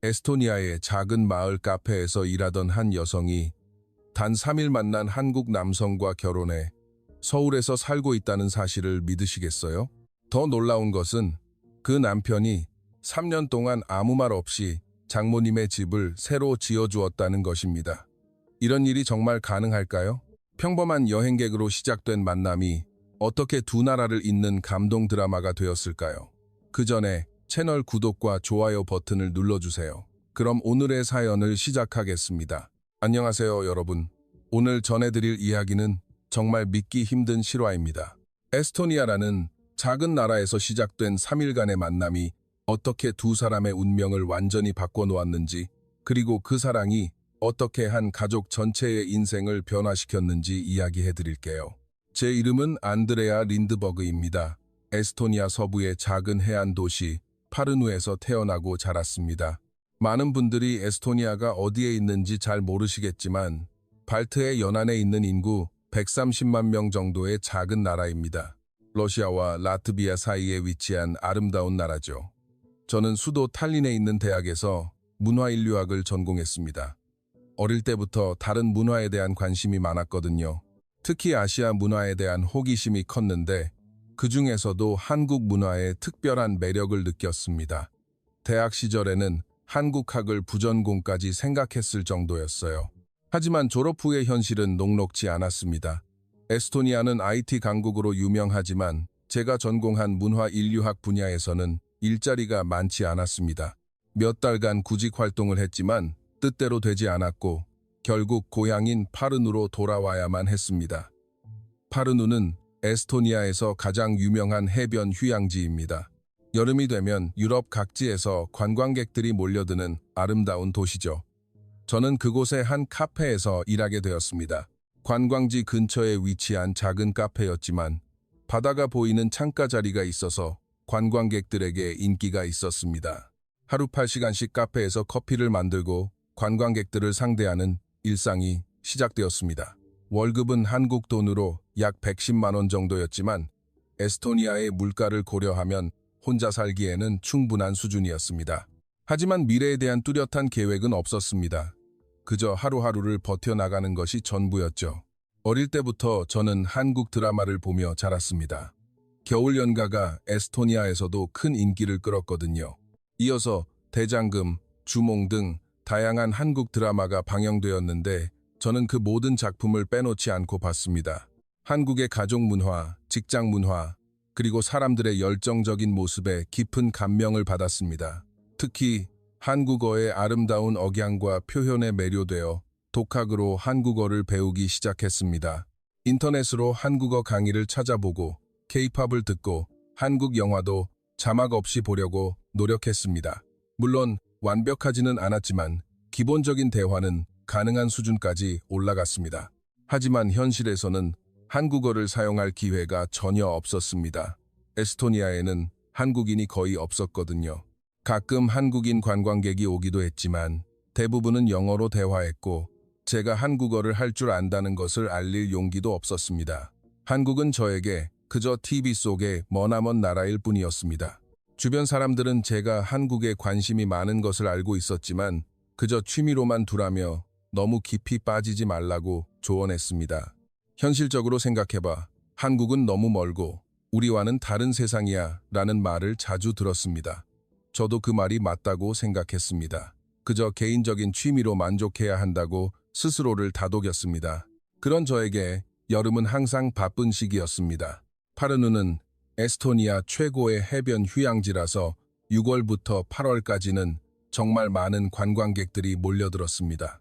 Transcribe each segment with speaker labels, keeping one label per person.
Speaker 1: 에스토니아의 작은 마을 카페에서 일하던 한 여성이 단 3일 만난 한국 남성과 결혼해 서울에서 살고 있다는 사실을 믿으시겠어요? 더 놀라운 것은 그 남편이 3년 동안 아무 말 없이 장모님의 집을 새로 지어주었다는 것입니다. 이런 일이 정말 가능할까요? 평범한 여행객으로 시작된 만남이 어떻게 두 나라를 잇는 감동 드라마가 되었을까요? 그 전에 채널 구독과 좋아요 버튼을 눌러주세요. 그럼 오늘의 사연을 시작하겠습니다. 안녕하세요, 여러분. 오늘 전해드릴 이야기는 정말 믿기 힘든 실화입니다. 에스토니아라는 작은 나라에서 시작된 3일간의 만남이 어떻게 두 사람의 운명을 완전히 바꿔놓았는지, 그리고 그 사랑이 어떻게 한 가족 전체의 인생을 변화시켰는지 이야기해드릴게요. 제 이름은 안드레아 린드버그입니다. 에스토니아 서부의 작은 해안 도시 파르누에서 태어나고 자랐습니다. 많은 분들이 에스토니아가 어디에 있는지 잘 모르시겠지만 발트해 연안에 있는 인구 130만 명 정도의 작은 나라입니다. 러시아와 라트비아 사이에 위치한 아름다운 나라죠. 저는 수도 탈린에 있는 대학에서 문화인류학을 전공했습니다. 어릴 때부터 다른 문화에 대한 관심이 많았거든요. 특히 아시아 문화에 대한 호기심이 컸는데 그 중에서도 한국 문화의 특별한 매력을 느꼈습니다. 대학 시절에는 한국학을 부전공까지 생각했을 정도였어요. 하지만 졸업 후의 현실은 녹록지 않았습니다. 에스토니아는 IT 강국으로 유명하지만 제가 전공한 문화인류학 분야에서는 일자리가 많지 않았습니다. 몇 달간 구직 활동을 했지만 뜻대로 되지 않았고 결국 고향인 파르누로 돌아와야만 했습니다. 파르누는 에스토니아에서 가장 유명한 해변 휴양지입니다. 여름이 되면 유럽 각지에서 관광객들이 몰려드는 아름다운 도시죠. 저는 그곳의 한 카페에서 일하게 되었습니다. 관광지 근처에 위치한 작은 카페였지만 바다가 보이는 창가 자리가 있어서 관광객들에게 인기가 있었습니다. 하루 8시간씩 카페에서 커피를 만들고 관광객들을 상대하는 일상이 시작되었습니다. 월급은 한국 돈으로 약 110만 원 정도였지만 에스토니아의 물가를 고려하면 혼자 살기에는 충분한 수준이었습니다. 하지만 미래에 대한 뚜렷한 계획은 없었습니다. 그저 하루하루를 버텨나가는 것이 전부였죠. 어릴 때부터 저는 한국 드라마를 보며 자랐습니다. 겨울 연가가 에스토니아에서도 큰 인기를 끌었거든요. 이어서 대장금, 주몽 등 다양한 한국 드라마가 방영되었는데 저는 그 모든 작품을 빼놓지 않고 봤습니다. 한국의 가족 문화, 직장 문화, 그리고 사람들의 열정적인 모습에 깊은 감명을 받았습니다. 특히 한국어의 아름다운 억양과 표현에 매료되어 독학으로 한국어를 배우기 시작했습니다. 인터넷으로 한국어 강의를 찾아보고 K-팝을 듣고 한국 영화도 자막 없이 보려고 노력했습니다. 물론 완벽하지는 않았지만 기본적인 대화는 가능한 수준까지 올라갔습니다. 하지만 현실에서는 한국어를 사용할 기회가 전혀 없었습니다. 에스토니아에는 한국인이 거의 없었거든요. 가끔 한국인 관광객이 오기도 했지만 대부분은 영어로 대화했고 제가 한국어를 할 줄 안다는 것을 알릴 용기도 없었습니다. 한국은 저에게 그저 TV 속의 머나먼 나라일 뿐이었습니다. 주변 사람들은 제가 한국에 관심이 많은 것을 알고 있었지만 그저 취미로만 두라며 너무 깊이 빠지지 말라고 조언했습니다. 현실적으로 생각해봐. 한국은 너무 멀고 우리와는 다른 세상이야 라는 말을 자주 들었습니다. 저도 그 말이 맞다고 생각했습니다. 그저 개인적인 취미로 만족해야 한다고 스스로를 다독였습니다. 그런 저에게 여름은 항상 바쁜 시기였습니다. 파르누는 에스토니아 최고의 해변 휴양지라서 6월부터 8월까지는 정말 많은 관광객들이 몰려들었습니다.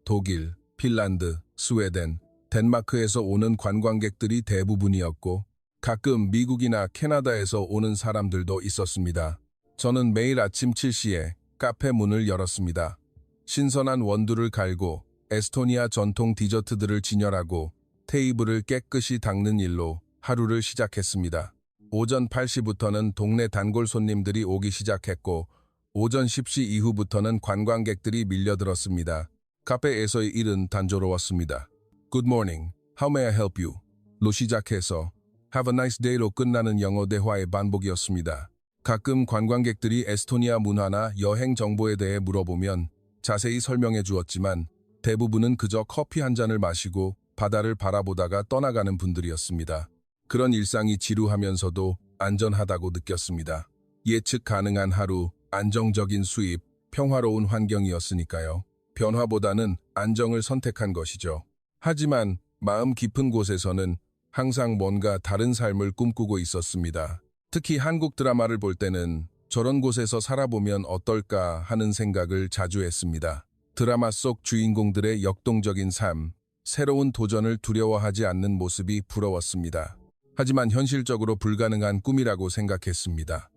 Speaker 1: 독일, 핀란드, 스웨덴, 덴마크에서 오는 관광객들이 대부분이었고 가끔 미국이나 캐나다에서 오는 사람들도 있었습니다. 저는 매일 아침 7시에 카페 문을 열었습니다. 신선한 원두를 갈고 에스토니아 전통 디저트들을 진열하고 테이블을 깨끗이 닦는 일로 하루를 시작했습니다. 오전 8시부터는 동네 단골 손님들이 오기 시작했고 오전 10시 이후부터는 관광객들이 밀려들었습니다. 카페에서의 일은 단조로웠습니다. Good morning, how may I help you? 로 시작해서 Have a nice day로 끝나는 영어 대화의 반복이었습니다. 가끔 관광객들이 에스토니아 문화나 여행 정보에 대해 물어보면 자세히 설명해 주었지만 대부분은 그저 커피 한 잔을 마시고 바다를 바라보다가 떠나가는 분들이었습니다. 그런 일상이 지루하면서도 안전하다고 느꼈습니다. 예측 가능한 하루, 안정적인 수입, 평화로운 환경이었으니까요. 변화보다는 안정을 선택한 것이죠. 하지만 마음 깊은 곳에서는 항상 뭔가 다른 삶을 꿈꾸고 있었습니다. 특히 한국 드라마를 볼 때는 저런 곳에서 살아보면 어떨까 하는 생각을 자주 했습니다. 드라마 속 주인공들의 역동적인 삶, 새로운 도전을 두려워하지 않는 모습이 부러웠습니다. 하지만 현실적으로 불가능한 꿈이라고 생각했습니다.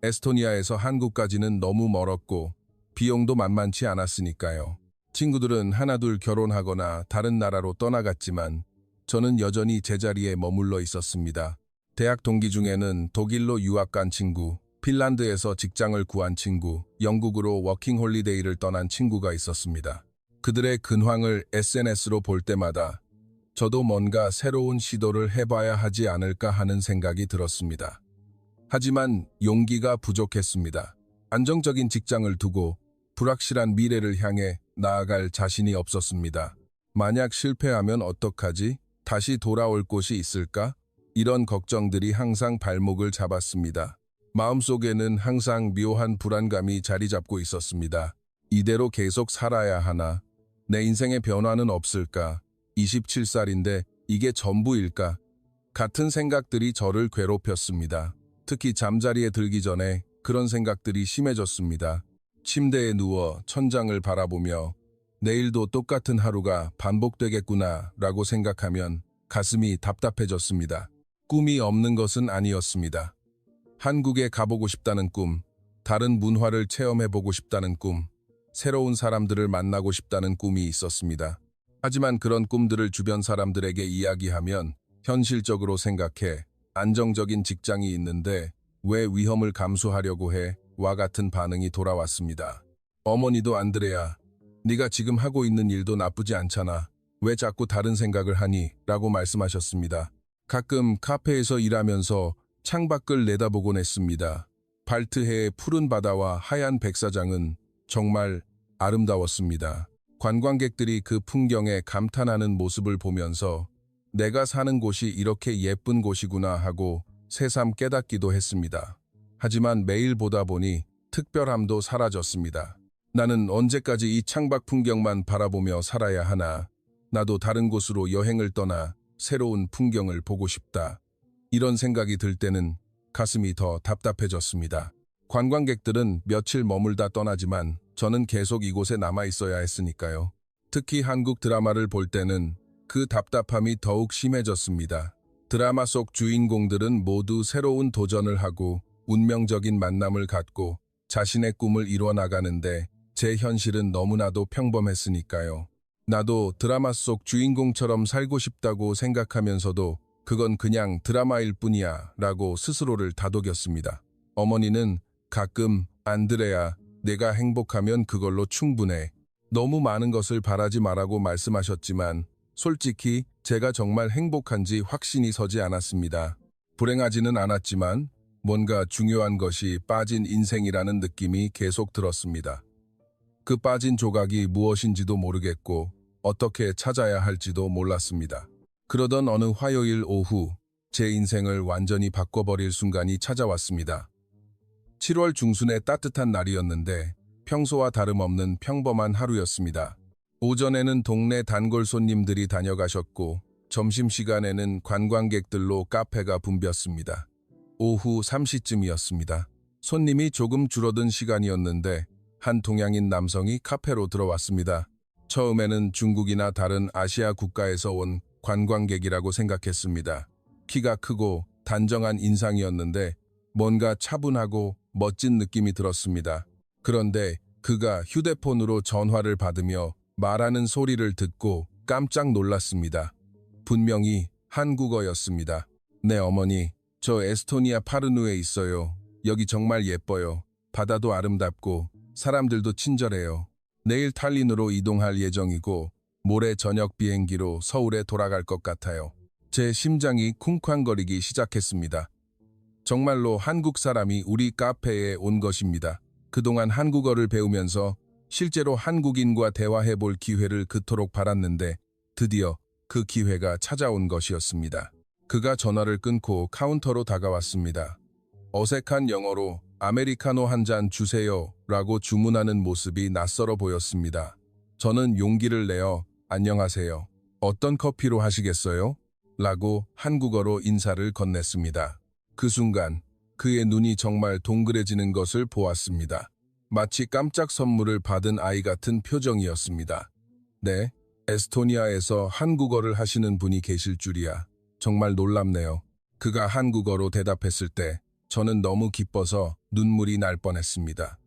Speaker 1: 에스토니아에서 한국까지는 너무 멀었고 비용도 만만치 않았으니까요. 친구들은 하나둘 결혼하거나 다른 나라로 떠나갔지만 저는 여전히 제자리에 머물러 있었습니다. 대학 동기 중에는 독일로 유학 간 친구, 핀란드에서 직장을 구한 친구, 영국으로 워킹홀리데이를 떠난 친구가 있었습니다. 그들의 근황을 SNS로 볼 때마다 저도 뭔가 새로운 시도를 해봐야 하지 않을까 하는 생각이 들었습니다. 하지만 용기가 부족했습니다. 안정적인 직장을 두고 불확실한 미래를 향해 나아갈 자신이 없었습니다. 만약 실패하면 어떡하지? 다시 돌아올 곳이 있을까? 이런 걱정들이 항상 발목을 잡았습니다. 마음속에는 항상 묘한 불안감이 자리 잡고 있었습니다. 이대로 계속 살아야 하나? 내 인생의 변화는 없을까? 27살인데 이게 전부일까? 같은 생각들이 저를 괴롭혔습니다. 특히 잠자리에 들기 전에 그런 생각들이 심해졌습니다. 침대에 누워 천장을 바라보며 내일도 똑같은 하루가 반복되겠구나 라고 생각하면 가슴이 답답해졌습니다. 꿈이 없는 것은 아니었습니다. 한국에 가보고 싶다는 꿈, 다른 문화를 체험해보고 싶다는 꿈, 새로운 사람들을 만나고 싶다는 꿈이 있었습니다. 하지만 그런 꿈들을 주변 사람들에게 이야기하면 현실적으로 생각해 안정적인 직장이 있는데 왜 위험을 감수하려고 해? 와 같은 반응이 돌아왔습니다. 어머니도 안드레야, 네가 지금 하고 있는 일도 나쁘지 않잖아. 왜 자꾸 다른 생각을 하니? 라고 말씀하셨습니다. 가끔 카페에서 일하면서 창밖을 내다보곤 했습니다. 발트해의 푸른 바다와 하얀 백사장은 정말 아름다웠습니다. 관광객들이 그 풍경에 감탄하는 모습을 보면서 내가 사는 곳이 이렇게 예쁜 곳이구나 하고 새삼 깨닫기도 했습니다. 하지만 매일 보다 보니 특별함도 사라졌습니다. 나는 언제까지 이 창밖 풍경만 바라보며 살아야 하나? 나도 다른 곳으로 여행을 떠나 새로운 풍경을 보고 싶다. 이런 생각이 들 때는 가슴이 더 답답해졌습니다. 관광객들은 며칠 머물다 떠나지만 저는 계속 이곳에 남아 있어야 했으니까요. 특히 한국 드라마를 볼 때는 그 답답함이 더욱 심해졌습니다. 드라마 속 주인공들은 모두 새로운 도전을 하고 운명적인 만남을 갖고 자신의 꿈을 이뤄나가는데 제 현실은 너무나도 평범했으니까요. 나도 드라마 속 주인공처럼 살고 싶다고 생각하면서도 그건 그냥 드라마일 뿐이야 라고 스스로를 다독였습니다. 어머니는 가끔 안드레야, 내가 행복하면 그걸로 충분해. 너무 많은 것을 바라지 말라고 말씀하셨지만 솔직히 제가 정말 행복한지 확신이 서지 않았습니다. 불행하지는 않았지만 뭔가 중요한 것이 빠진 인생이라는 느낌이 계속 들었습니다. 그 빠진 조각이 무엇인지도 모르겠고 어떻게 찾아야 할지도 몰랐습니다. 그러던 어느 화요일 오후 제 인생을 완전히 바꿔버릴 순간이 찾아왔습니다. 7월 중순의 따뜻한 날이었는데 평소와 다름없는 평범한 하루였습니다. 오전에는 동네 단골 손님들이 다녀가셨고 점심시간에는 관광객들로 카페가 붐볐습니다. 오후 3시쯤이었습니다. 손님이 조금 줄어든 시간이었는데 한 동양인 남성이 카페로 들어왔습니다. 처음에는 중국이나 다른 아시아 국가에서 온 관광객이라고 생각했습니다. 키가 크고 단정한 인상이었는데 뭔가 차분하고 멋진 느낌이 들었습니다. 그런데 그가 휴대폰으로 전화를 받으며 말하는 소리를 듣고 깜짝 놀랐습니다. 분명히 한국어였습니다. 네, 어머니, 저 에스토니아 파르누에 있어요. 여기 정말 예뻐요. 바다도 아름답고 사람들도 친절해요. 내일 탈린으로 이동할 예정이고 모레 저녁 비행기로 서울에 돌아갈 것 같아요. 제 심장이 쿵쾅거리기 시작했습니다. 정말로 한국 사람이 우리 카페에 온 것입니다. 그동안 한국어를 배우면서 실제로 한국인과 대화해 볼 기회를 그토록 바랐는데 드디어 그 기회가 찾아온 것이었습니다. 그가 전화를 끊고 카운터로 다가왔습니다. 어색한 영어로 아메리카노 한 잔 주세요 라고 주문하는 모습이 낯설어 보였습니다. 저는 용기를 내어 안녕하세요. 어떤 커피로 하시겠어요? 라고 한국어로 인사를 건넸습니다. 그 순간 그의 눈이 정말 동그래지는 것을 보았습니다. 마치 깜짝 선물을 받은 아이 같은 표정이었습니다. 네, 에스토니아에서 한국어를 하시는 분이 계실 줄이야. 정말 놀랍네요. 그가 한국어로 대답했을 때 저는 너무 기뻐서 눈물이 날 뻔했습니다.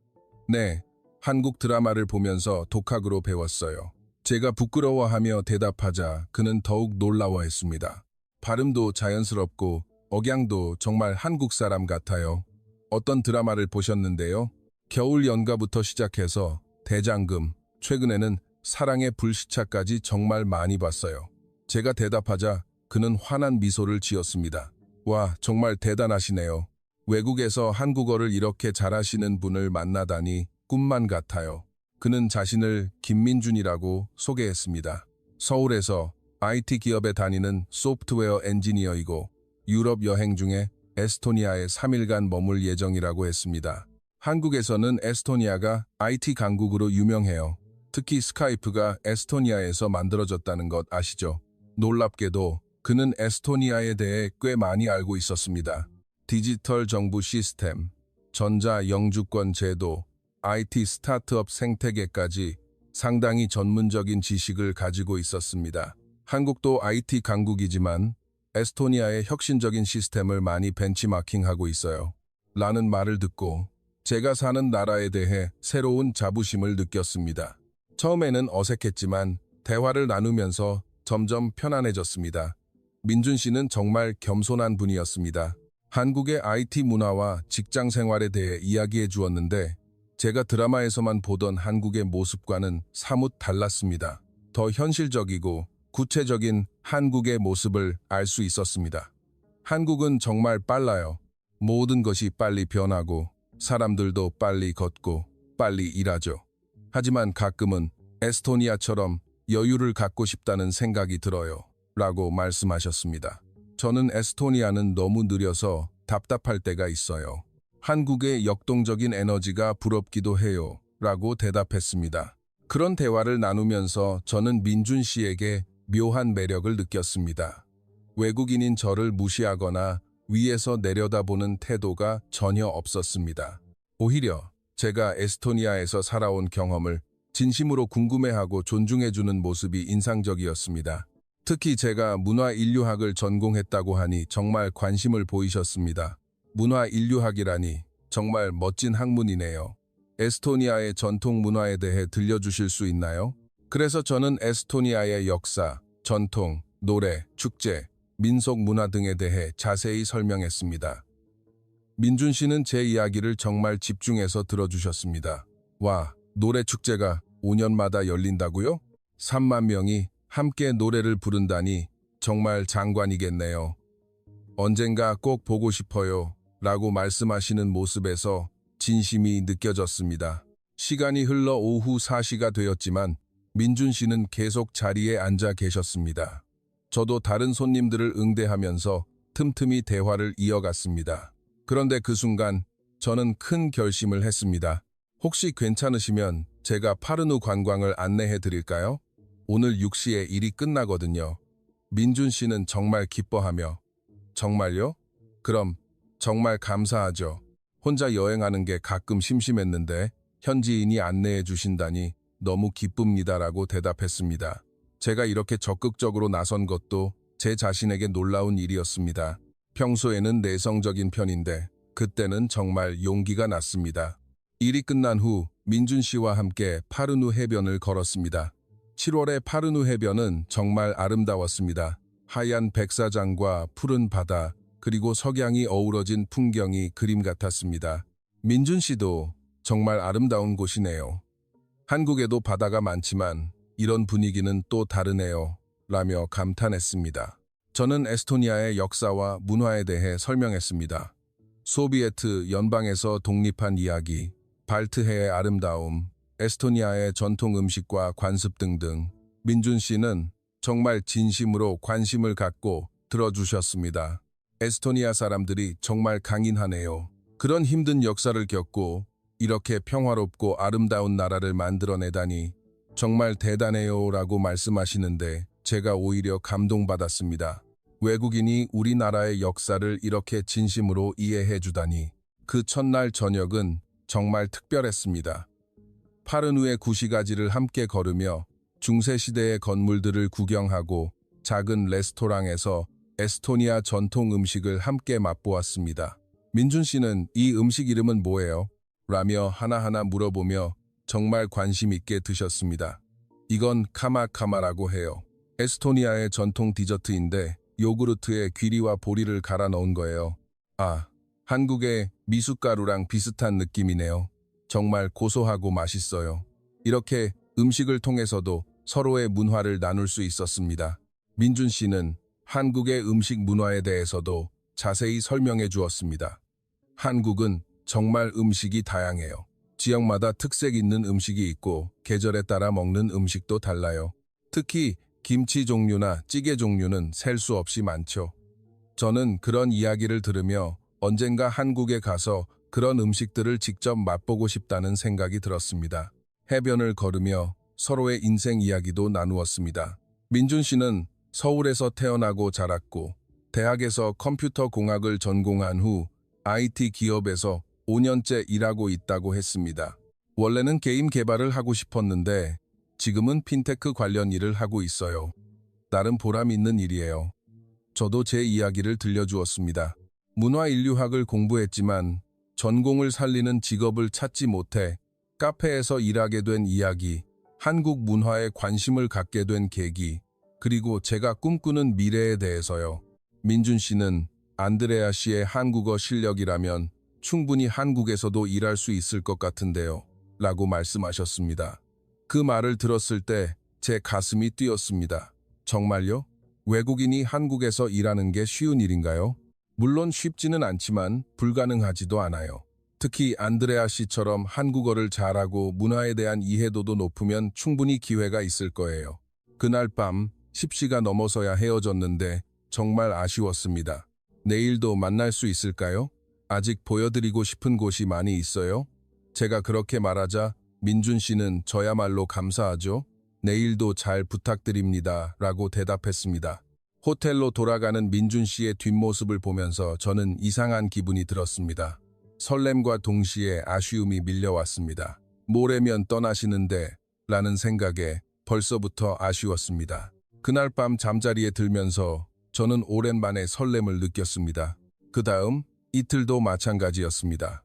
Speaker 1: 네, 한국 드라마를 보면서 독학으로 배웠어요. 제가 부끄러워하며 대답하자 그는 더욱 놀라워했습니다. 발음도 자연스럽고 억양도 정말 한국 사람 같아요. 어떤 드라마를 보셨는데요? 겨울 연가부터 시작해서 대장금, 최근에는 사랑의 불시착까지 정말 많이 봤어요. 제가 대답하자 그는 환한 미소를 지었습니다. 와, 정말 대단하시네요. 외국에서 한국어를 이렇게 잘하시는 분을 만나다니 꿈만 같아요. 그는 자신을 김민준이라고 소개했습니다. 서울에서 IT 기업에 다니는 소프트웨어 엔지니어이고 유럽 여행 중에 에스토니아에 3일간 머물 예정이라고 했습니다. 한국에서는 에스토니아가 IT 강국으로 유명해요. 특히 스카이프가 에스토니아에서 만들어졌다는 것 아시죠? 놀랍게도 그는 에스토니아에 대해 꽤 많이 알고 있었습니다. 디지털 정부 시스템, 전자 영주권 제도, IT 스타트업 생태계까지 상당히 전문적인 지식을 가지고 있었습니다. 한국도 IT 강국이지만 에스토니아의 혁신적인 시스템을 많이 벤치마킹하고 있어요. 라는 말을 듣고 제가 사는 나라에 대해 새로운 자부심을 느꼈습니다. 처음에는 어색했지만 대화를 나누면서 점점 편안해졌습니다. 민준 씨는 정말 겸손한 분이었습니다. 한국의 IT 문화와 직장 생활에 대해 이야기해 주었는데 제가 드라마에서만 보던 한국의 모습과는 사뭇 달랐습니다. 더 현실적이고 구체적인 한국의 모습을 알 수 있었습니다. 한국은 정말 빨라요. 모든 것이 빨리 변하고 사람들도 빨리 걷고 빨리 일하죠. 하지만 가끔은 에스토니아처럼 여유를 갖고 싶다는 생각이 들어요. 라고 말씀하셨습니다. 저는 에스토니아는 너무 느려서 답답할 때가 있어요. 한국의 역동적인 에너지가 부럽기도 해요. 라고 대답했습니다. 그런 대화를 나누면서 저는 민준 씨에게 묘한 매력을 느꼈습니다. 외국인인 저를 무시하거나 위에서 내려다보는 태도가 전혀 없었습니다. 오히려 제가 에스토니아에서 살아온 경험을 진심으로 궁금해하고 존중해주는 모습이 인상적이었습니다. 특히 제가 문화인류학을 전공했다고 하니 정말 관심을 보이셨습니다. 문화인류학이라니 정말 멋진 학문이네요. 에스토니아의 전통 문화에 대해 들려주실 수 있나요? 그래서 저는 에스토니아의 역사, 전통, 노래, 축제, 민속 문화 등에 대해 자세히 설명했습니다. 민준 씨는 제 이야기를 정말 집중해서 들어주셨습니다. 와, 노래 축제가 5년마다 열린다고요? 3만 명이 함께 노래를 부른다니 정말 장관이겠네요. 언젠가 꼭 보고 싶어요. 라고 말씀하시는 모습에서 진심이 느껴졌습니다. 시간이 흘러 오후 4시가 되었지만 민준 씨는 계속 자리에 앉아 계셨습니다. 저도 다른 손님들을 응대하면서 틈틈이 대화를 이어갔습니다. 그런데 그 순간 저는 큰 결심을 했습니다. 혹시 괜찮으시면 제가 파르누 관광을 안내해 드릴까요? 오늘 6시에 일이 끝나거든요. 민준 씨는 정말 기뻐하며 정말요? 그럼 정말 감사하죠. 혼자 여행하는 게 가끔 심심했는데 현지인이 안내해 주신다니 너무 기쁩니다라고 대답했습니다. 제가 이렇게 적극적으로 나선 것도 제 자신에게 놀라운 일이었습니다. 평소에는 내성적인 편인데 그때는 정말 용기가 났습니다. 일이 끝난 후 민준 씨와 함께 파르누 해변을 걸었습니다. 7월의 파르누 해변은 정말 아름다웠습니다. 하얀 백사장과 푸른 바다, 그리고 석양이 어우러진 풍경이 그림 같았습니다. 민준 씨도 정말 아름다운 곳이네요. 한국에도 바다가 많지만 이런 분위기는 또 다르네요. 라며 감탄했습니다. 저는 에스토니아의 역사와 문화에 대해 설명했습니다. 소비에트 연방에서 독립한 이야기, 발트해의 아름다움, 에스토니아의 전통 음식과 관습 등등 민준 씨는 정말 진심으로 관심을 갖고 들어주셨습니다. 에스토니아 사람들이 정말 강인하네요. 그런 힘든 역사를 겪고 이렇게 평화롭고 아름다운 나라를 만들어내다니 정말 대단해요 라고 말씀하시는데 제가 오히려 감동받았습니다. 외국인이 우리나라의 역사를 이렇게 진심으로 이해해 주다니 그 첫날 저녁은 정말 특별했습니다. 파르누의 구시가지를 함께 걸으며 중세시대의 건물들을 구경하고 작은 레스토랑에서 에스토니아 전통 음식을 함께 맛보았습니다. 민준 씨는 이 음식 이름은 뭐예요? 라며 하나하나 물어보며 정말 관심 있게 드셨습니다. 이건 카마카마라고 해요. 에스토니아의 전통 디저트인데 요구르트에 귀리와 보리를 갈아 넣은 거예요. 아, 한국의 미숫가루랑 비슷한 느낌이네요. 정말 고소하고 맛있어요. 이렇게 음식을 통해서도 서로의 문화를 나눌 수 있었습니다. 민준 씨는 한국의 음식 문화에 대해서도 자세히 설명해 주었습니다. 한국은 정말 음식이 다양해요. 지역마다 특색 있는 음식이 있고 계절에 따라 먹는 음식도 달라요. 특히 김치 종류나 찌개 종류는 셀 수 없이 많죠. 저는 그런 이야기를 들으며 언젠가 한국에 가서 그런 음식들을 직접 맛보고 싶다는 생각이 들었습니다. 해변을 걸으며 서로의 인생 이야기도 나누었습니다. 민준 씨는 서울에서 태어나고 자랐고 대학에서 컴퓨터 공학을 전공한 후 IT 기업에서 5년째 일하고 있다고 했습니다. 원래는 게임 개발을 하고 싶었는데 지금은 핀테크 관련 일을 하고 있어요. 나름 보람 있는 일이에요. 저도 제 이야기를 들려주었습니다. 문화인류학을 공부했지만 전공을 살리는 직업을 찾지 못해 카페에서 일하게 된 이야기, 한국 문화에 관심을 갖게 된 계기, 그리고 제가 꿈꾸는 미래에 대해서요. 민준 씨는 안드레아 씨의 한국어 실력이라면 충분히 한국에서도 일할 수 있을 것 같은데요. 라고 말씀하셨습니다. 그 말을 들었을 때 제 가슴이 뛰었습니다. 정말요? 외국인이 한국에서 일하는 게 쉬운 일인가요? 물론 쉽지는 않지만 불가능하지도 않아요. 특히 안드레아 씨처럼 한국어를 잘하고 문화에 대한 이해도도 높으면 충분히 기회가 있을 거예요. 그날 밤 10시가 넘어서야 헤어졌는데 정말 아쉬웠습니다. 내일도 만날 수 있을까요? 아직 보여드리고 싶은 곳이 많이 있어요? 제가 그렇게 말하자 민준 씨는 저야말로 감사하죠. 내일도 잘 부탁드립니다. 라고 대답했습니다. 호텔로 돌아가는 민준 씨의 뒷모습을 보면서 저는 이상한 기분이 들었습니다. 설렘과 동시에 아쉬움이 밀려왔습니다. 모레면 떠나시는데 라는 생각에 벌써부터 아쉬웠습니다. 그날 밤 잠자리에 들면서 저는 오랜만에 설렘을 느꼈습니다. 그 다음 이틀도 마찬가지였습니다.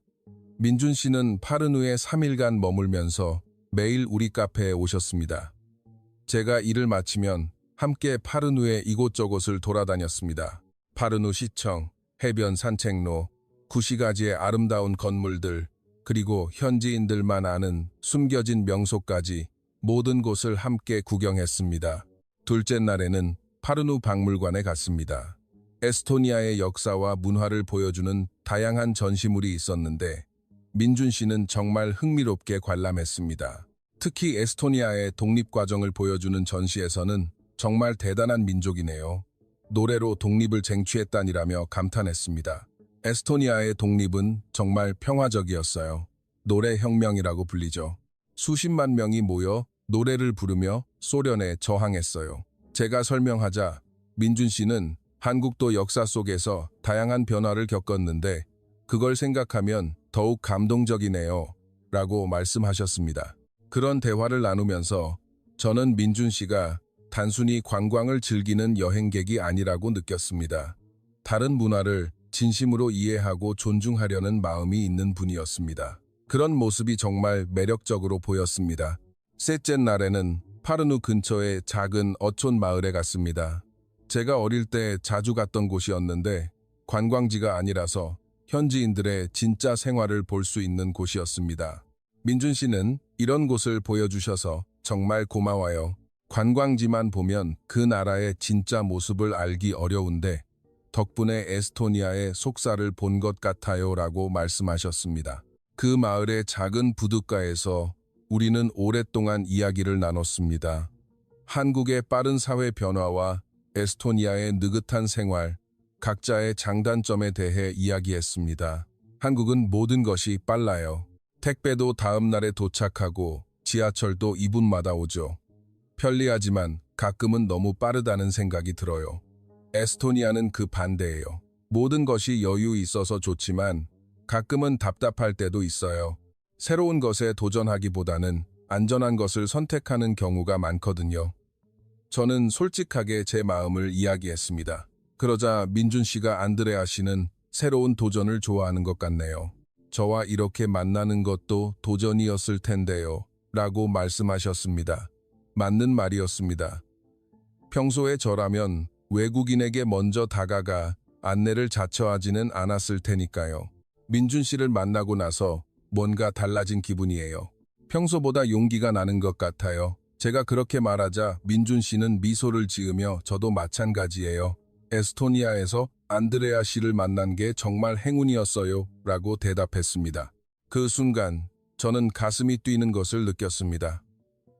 Speaker 1: 민준 씨는 파르누에 3일간 머물면서 매일 우리 카페에 오셨습니다. 제가 일을 마치면 함께 파르누의 이곳저곳을 돌아다녔습니다. 파르누 시청, 해변 산책로, 구시가지의 아름다운 건물들, 그리고 현지인들만 아는 숨겨진 명소까지 모든 곳을 함께 구경했습니다. 둘째 날에는 파르누 박물관에 갔습니다. 에스토니아의 역사와 문화를 보여주는 다양한 전시물이 있었는데 민준 씨는 정말 흥미롭게 관람했습니다. 특히 에스토니아의 독립 과정을 보여주는 전시에서는 정말 대단한 민족이네요. 노래로 독립을 쟁취했다니라며 감탄했습니다. 에스토니아의 독립은 정말 평화적이었어요. 노래 혁명이라고 불리죠. 수십만 명이 모여 노래를 부르며 소련에 저항했어요. 제가 설명하자 민준 씨는 한국도 역사 속에서 다양한 변화를 겪었는데 그걸 생각하면 더욱 감동적이네요. 라고 말씀하셨습니다. 그런 대화를 나누면서 저는 민준 씨가 단순히 관광을 즐기는 여행객이 아니라고 느꼈습니다. 다른 문화를 진심으로 이해하고 존중하려는 마음이 있는 분이었습니다. 그런 모습이 정말 매력적으로 보였습니다. 셋째 날에는 파르누 근처의 작은 어촌 마을에 갔습니다. 제가 어릴 때 자주 갔던 곳이었는데 관광지가 아니라서 현지인들의 진짜 생활을 볼 수 있는 곳이었습니다. 민준 씨는 이런 곳을 보여주셔서 정말 고마워요. 관광지만 보면 그 나라의 진짜 모습을 알기 어려운데 덕분에 에스토니아의 속살을 본 것 같아요 라고 말씀하셨습니다. 그 마을의 작은 부둣가에서 우리는 오랫동안 이야기를 나눴습니다. 한국의 빠른 사회 변화와 에스토니아의 느긋한 생활, 각자의 장단점에 대해 이야기했습니다. 한국은 모든 것이 빨라요. 택배도 다음 날에 도착하고 지하철도 2분마다 오죠. 편리하지만 가끔은 너무 빠르다는 생각이 들어요. 에스토니아는 그 반대예요. 모든 것이 여유 있어서 좋지만 가끔은 답답할 때도 있어요. 새로운 것에 도전하기보다는 안전한 것을 선택하는 경우가 많거든요. 저는 솔직하게 제 마음을 이야기했습니다. 그러자 민준 씨가 안드레아 씨는 새로운 도전을 좋아하는 것 같네요. 저와 이렇게 만나는 것도 도전이었을 텐데요. 라고 말씀하셨습니다. 맞는 말이었습니다. 평소에 저라면 외국인에게 먼저 다가가 안내를 자처하지는 않았을 테니까요. 민준 씨를 만나고 나서 뭔가 달라진 기분이에요. 평소보다 용기가 나는 것 같아요. 제가 그렇게 말하자 민준 씨는 미소를 지으며 저도 마찬가지예요. 에스토니아에서 안드레아 씨를 만난 게 정말 행운이었어요. 라고 대답했습니다. 그 순간 저는 가슴이 뛰는 것을 느꼈습니다.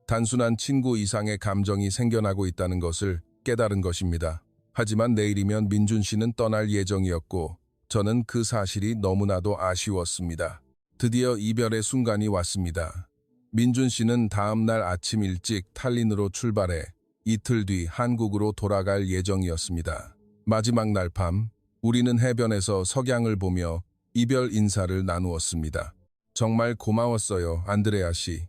Speaker 1: 단순한 친구 이상의 감정이 생겨나고 있다는 것을 깨달은 것입니다. 하지만 내일이면 민준 씨는 떠날 예정이었고 저는 그 사실이 너무나도 아쉬웠습니다. 드디어 이별의 순간이 왔습니다. 민준 씨는 다음 날 아침 일찍 탈린으로 출발해 이틀 뒤 한국으로 돌아갈 예정이었습니다. 마지막 날 밤, 우리는 해변에서 석양을 보며 이별 인사를 나누었습니다. 정말 고마웠어요, 안드레아 씨.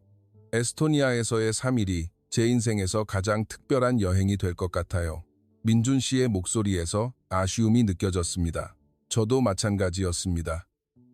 Speaker 1: 에스토니아에서의 3일이 제 인생에서 가장 특별한 여행이 될 것 같아요. 민준 씨의 목소리에서 아쉬움이 느껴졌습니다. 저도 마찬가지였습니다.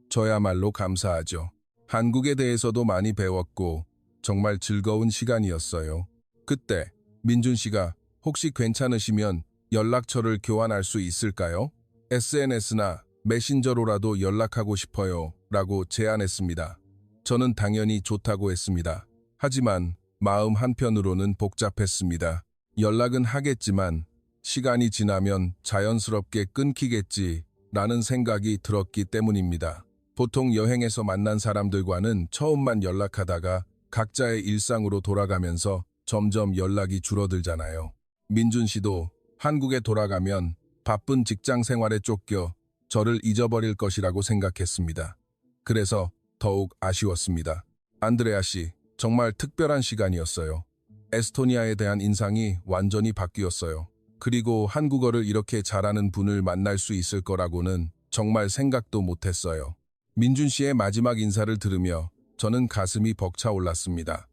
Speaker 1: 저야말로 감사하죠. 한국에 대해서도 많이 배웠고 정말 즐거운 시간이었어요. 그때 민준 씨가 혹시 괜찮으시면 연락처를 교환할 수 있을까요? SNS나 메신저로라도 연락하고 싶어요. 라고 제안했습니다. 저는 당연히 좋다고 했습니다. 하지만 마음 한편으로는 복잡했습니다. 연락은 하겠지만 시간이 지나면 자연스럽게 끊기겠지 라는 생각이 들었기 때문입니다. 보통 여행에서 만난 사람들과는 처음만 연락하다가 각자의 일상으로 돌아가면서 점점 연락이 줄어들잖아요. 민준 씨도 한국에 돌아가면 바쁜 직장 생활에 쫓겨 저를 잊어버릴 것이라고 생각했습니다. 그래서 더욱 아쉬웠습니다. 안드레아 씨, 정말 특별한 시간이었어요. 에스토니아에 대한 인상이 완전히 바뀌었어요. 그리고 한국어를 이렇게 잘하는 분을 만날 수 있을 거라고는 정말 생각도 못했어요. 민준 씨의 마지막 인사를 들으며 저는 가슴이 벅차올랐습니다.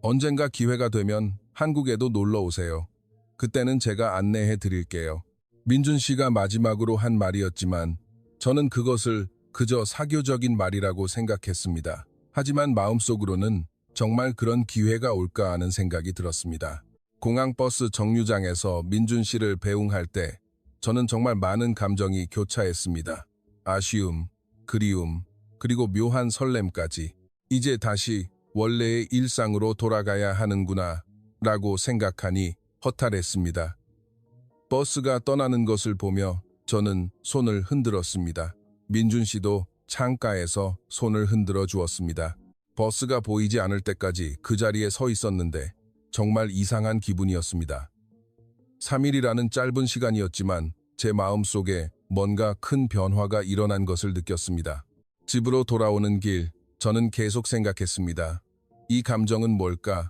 Speaker 1: 언젠가 기회가 되면 한국에도 놀러 오세요. 그때는 제가 안내해 드릴게요. 민준 씨가 마지막으로 한 말이었지만 저는 그것을 그저 사교적인 말이라고 생각했습니다. 하지만 마음속으로는 정말 그런 기회가 올까 하는 생각이 들었습니다. 공항버스 정류장에서 민준 씨를 배웅할 때 저는 정말 많은 감정이 교차했습니다. 아쉬움, 그리움, 그리고 묘한 설렘까지. 이제 다시 원래의 일상으로 돌아가야 하는구나 라고 생각하니 허탈했습니다. 버스가 떠나는 것을 보며 저는 손을 흔들었습니다. 민준 씨도 창가에서 손을 흔들어 주었습니다. 버스가 보이지 않을 때까지 그 자리에 서 있었는데 정말 이상한 기분이었습니다. 3일이라는 짧은 시간이었지만 제 마음속에 뭔가 큰 변화가 일어난 것을 느꼈습니다. 집으로 돌아오는 길, 저는 계속 생각했습니다. 이 감정은 뭘까?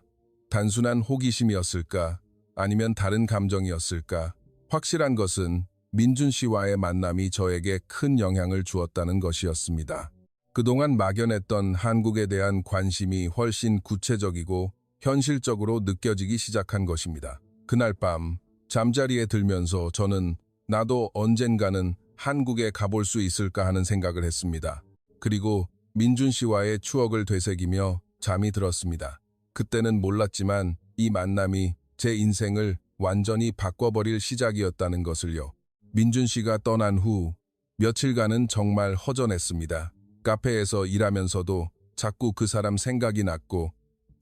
Speaker 1: 단순한 호기심이었을까? 아니면 다른 감정이었을까? 확실한 것은 민준 씨와의 만남이 저에게 큰 영향을 주었다는 것이었습니다. 그동안 막연했던 한국에 대한 관심이 훨씬 구체적이고 현실적으로 느껴지기 시작한 것입니다. 그날 밤 잠자리에 들면서 저는 나도 언젠가는 한국에 가볼 수 있을까 하는 생각을 했습니다. 그리고 민준 씨와의 추억을 되새기며 잠이 들었습니다. 그때는 몰랐지만 이 만남이 제 인생을 완전히 바꿔버릴 시작이었다는 것을요. 민준 씨가 떠난 후 며칠간은 정말 허전했습니다. 카페에서 일하면서도 자꾸 그 사람 생각이 났고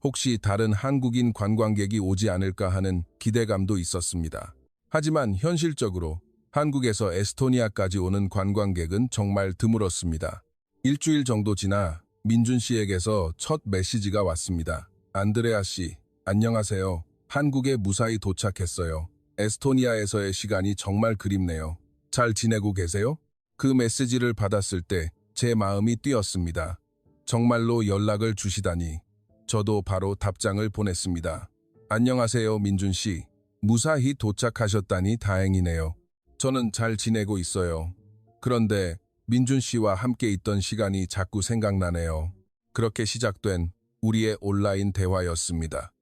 Speaker 1: 혹시 다른 한국인 관광객이 오지 않을까 하는 기대감도 있었습니다. 하지만 현실적으로 한국에서 에스토니아까지 오는 관광객은 정말 드물었습니다. 일주일 정도 지나 민준 씨에게서 첫 메시지가 왔습니다. 안드레아 씨, 안녕하세요. 한국에 무사히 도착했어요. 에스토니아에서의 시간이 정말 그립네요. 잘 지내고 계세요? 그 메시지를 받았을 때 제 마음이 뛰었습니다. 정말로 연락을 주시다니. 저도 바로 답장을 보냈습니다. 안녕하세요, 민준 씨. 무사히 도착하셨다니 다행이네요. 저는 잘 지내고 있어요. 그런데 민준 씨와 함께 있던 시간이 자꾸 생각나네요. 그렇게 시작된 우리의 온라인 대화였습니다.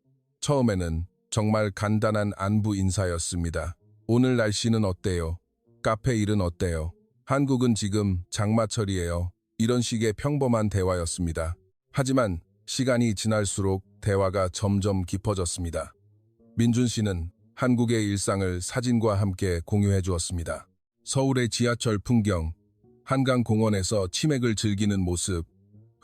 Speaker 1: 처음에는 정말 간단한 안부 인사였습니다. 오늘 날씨는 어때요? 카페 일은 어때요? 한국은 지금 장마철이에요. 이런 식의 평범한 대화였습니다. 하지만 시간이 지날수록 대화가 점점 깊어졌습니다. 민준 씨는 한국의 일상을 사진과 함께 공유해 주었습니다. 서울의 지하철 풍경, 한강공원에서 치맥을 즐기는 모습,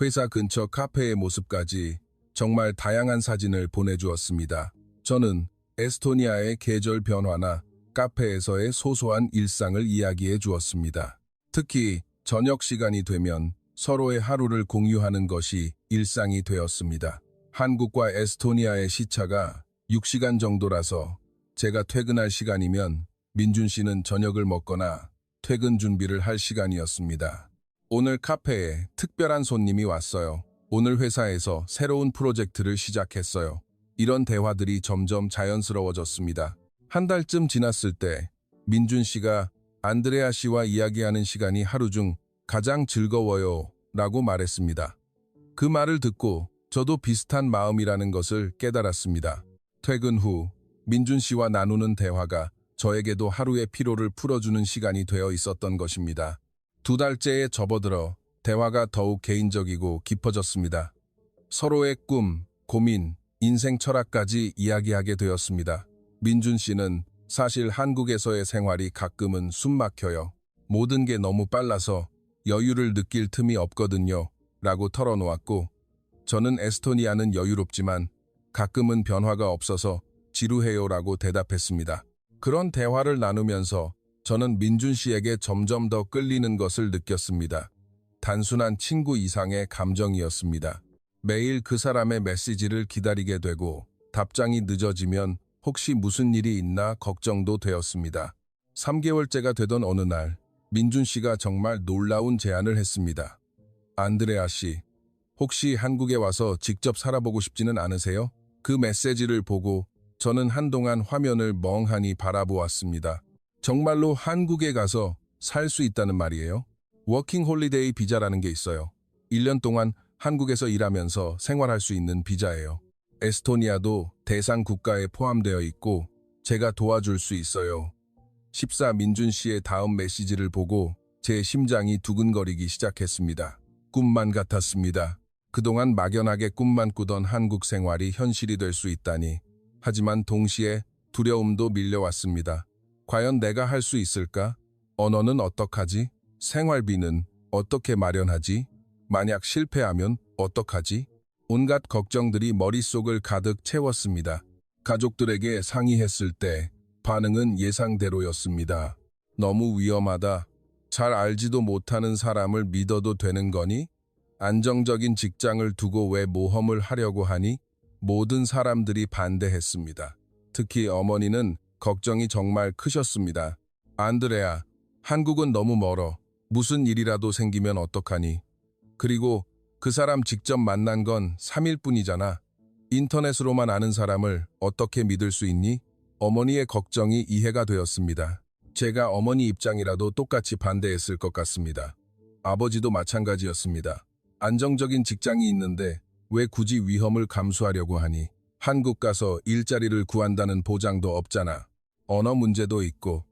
Speaker 1: 회사 근처 카페의 모습까지 정말 다양한 사진을 보내주었습니다. 저는 에스토니아의 계절 변화나 카페에서의 소소한 일상을 이야기해 주었습니다. 특히 저녁 시간이 되면 서로의 하루를 공유하는 것이 일상이 되었습니다. 한국과 에스토니아의 시차가 6시간 정도라서 제가 퇴근할 시간이면 민준 씨는 저녁을 먹거나 퇴근 준비를 할 시간이었습니다. 오늘 카페에 특별한 손님이 왔어요. 오늘 회사에서 새로운 프로젝트를 시작했어요. 이런 대화들이 점점 자연스러워졌습니다. 한 달쯤 지났을 때 민준 씨가 안드레아 씨와 이야기하는 시간이 하루 중 가장 즐거워요 라고 말했습니다. 그 말을 듣고 저도 비슷한 마음이라는 것을 깨달았습니다. 퇴근 후 민준 씨와 나누는 대화가 저에게도 하루의 피로를 풀어주는 시간이 되어 있었던 것입니다. 2달째에 접어들어 대화가 더욱 개인적이고 깊어졌습니다. 서로의 꿈, 고민, 인생 철학까지 이야기하게 되었습니다. 민준 씨는 사실 한국에서의 생활이 가끔은 숨막혀요. 모든 게 너무 빨라서 여유를 느낄 틈이 없거든요. 라고 털어놓았고, 저는 에스토니아는 여유롭지만 가끔은 변화가 없어서 지루해요 라고 대답했습니다. 그런 대화를 나누면서 저는 민준 씨에게 점점 더 끌리는 것을 느꼈습니다. 단순한 친구 이상의 감정이었습니다. 매일 그 사람의 메시지를 기다리게 되고 답장이 늦어지면 혹시 무슨 일이 있나 걱정도 되었습니다. 3개월째가 되던 어느 날 민준 씨가 정말 놀라운 제안을 했습니다. 안드레아 씨, 혹시 한국에 와서 직접 살아보고 싶지는 않으세요? 그 메시지를 보고 저는 한동안 화면을 멍하니 바라보았습니다. 정말로 한국에 가서 살 수 있다는 말이에요? 워킹 홀리데이 비자라는 게 있어요. 1년 동안 한국에서 일하면서 생활할 수 있는 비자예요. 에스토니아도 대상 국가에 포함되어 있고 제가 도와줄 수 있어요. 14 민준 씨의 다음 메시지를 보고 제 심장이 두근거리기 시작했습니다. 꿈만 같았습니다. 그동안 막연하게 꿈만 꾸던 한국 생활이 현실이 될 수 있다니. 하지만 동시에 두려움도 밀려왔습니다. 과연 내가 할 수 있을까? 언어는 어떡하지? 생활비는 어떻게 마련하지? 만약 실패하면 어떡하지? 온갖 걱정들이 머릿속을 가득 채웠습니다. 가족들에게 상의했을 때 반응은 예상대로였습니다. 너무 위험하다. 잘 알지도 못하는 사람을 믿어도 되는 거니? 안정적인 직장을 두고 왜 모험을 하려고 하니? 모든 사람들이 반대했습니다. 특히 어머니는 걱정이 정말 크셨습니다. 안드레아, 한국은 너무 멀어. 무슨 일이라도 생기면 어떡하니? 그리고 그 사람 직접 만난 건 3일뿐이잖아. 인터넷으로만 아는 사람을 어떻게 믿을 수 있니? 어머니의 걱정이 이해가 되었습니다. 제가 어머니 입장이라도 똑같이 반대했을 것 같습니다. 아버지도 마찬가지였습니다. 안정적인 직장이 있는데 왜 굳이 위험을 감수하려고 하니? 한국 가서 일자리를 구한다는 보장도 없잖아. 언어 문제도 있고.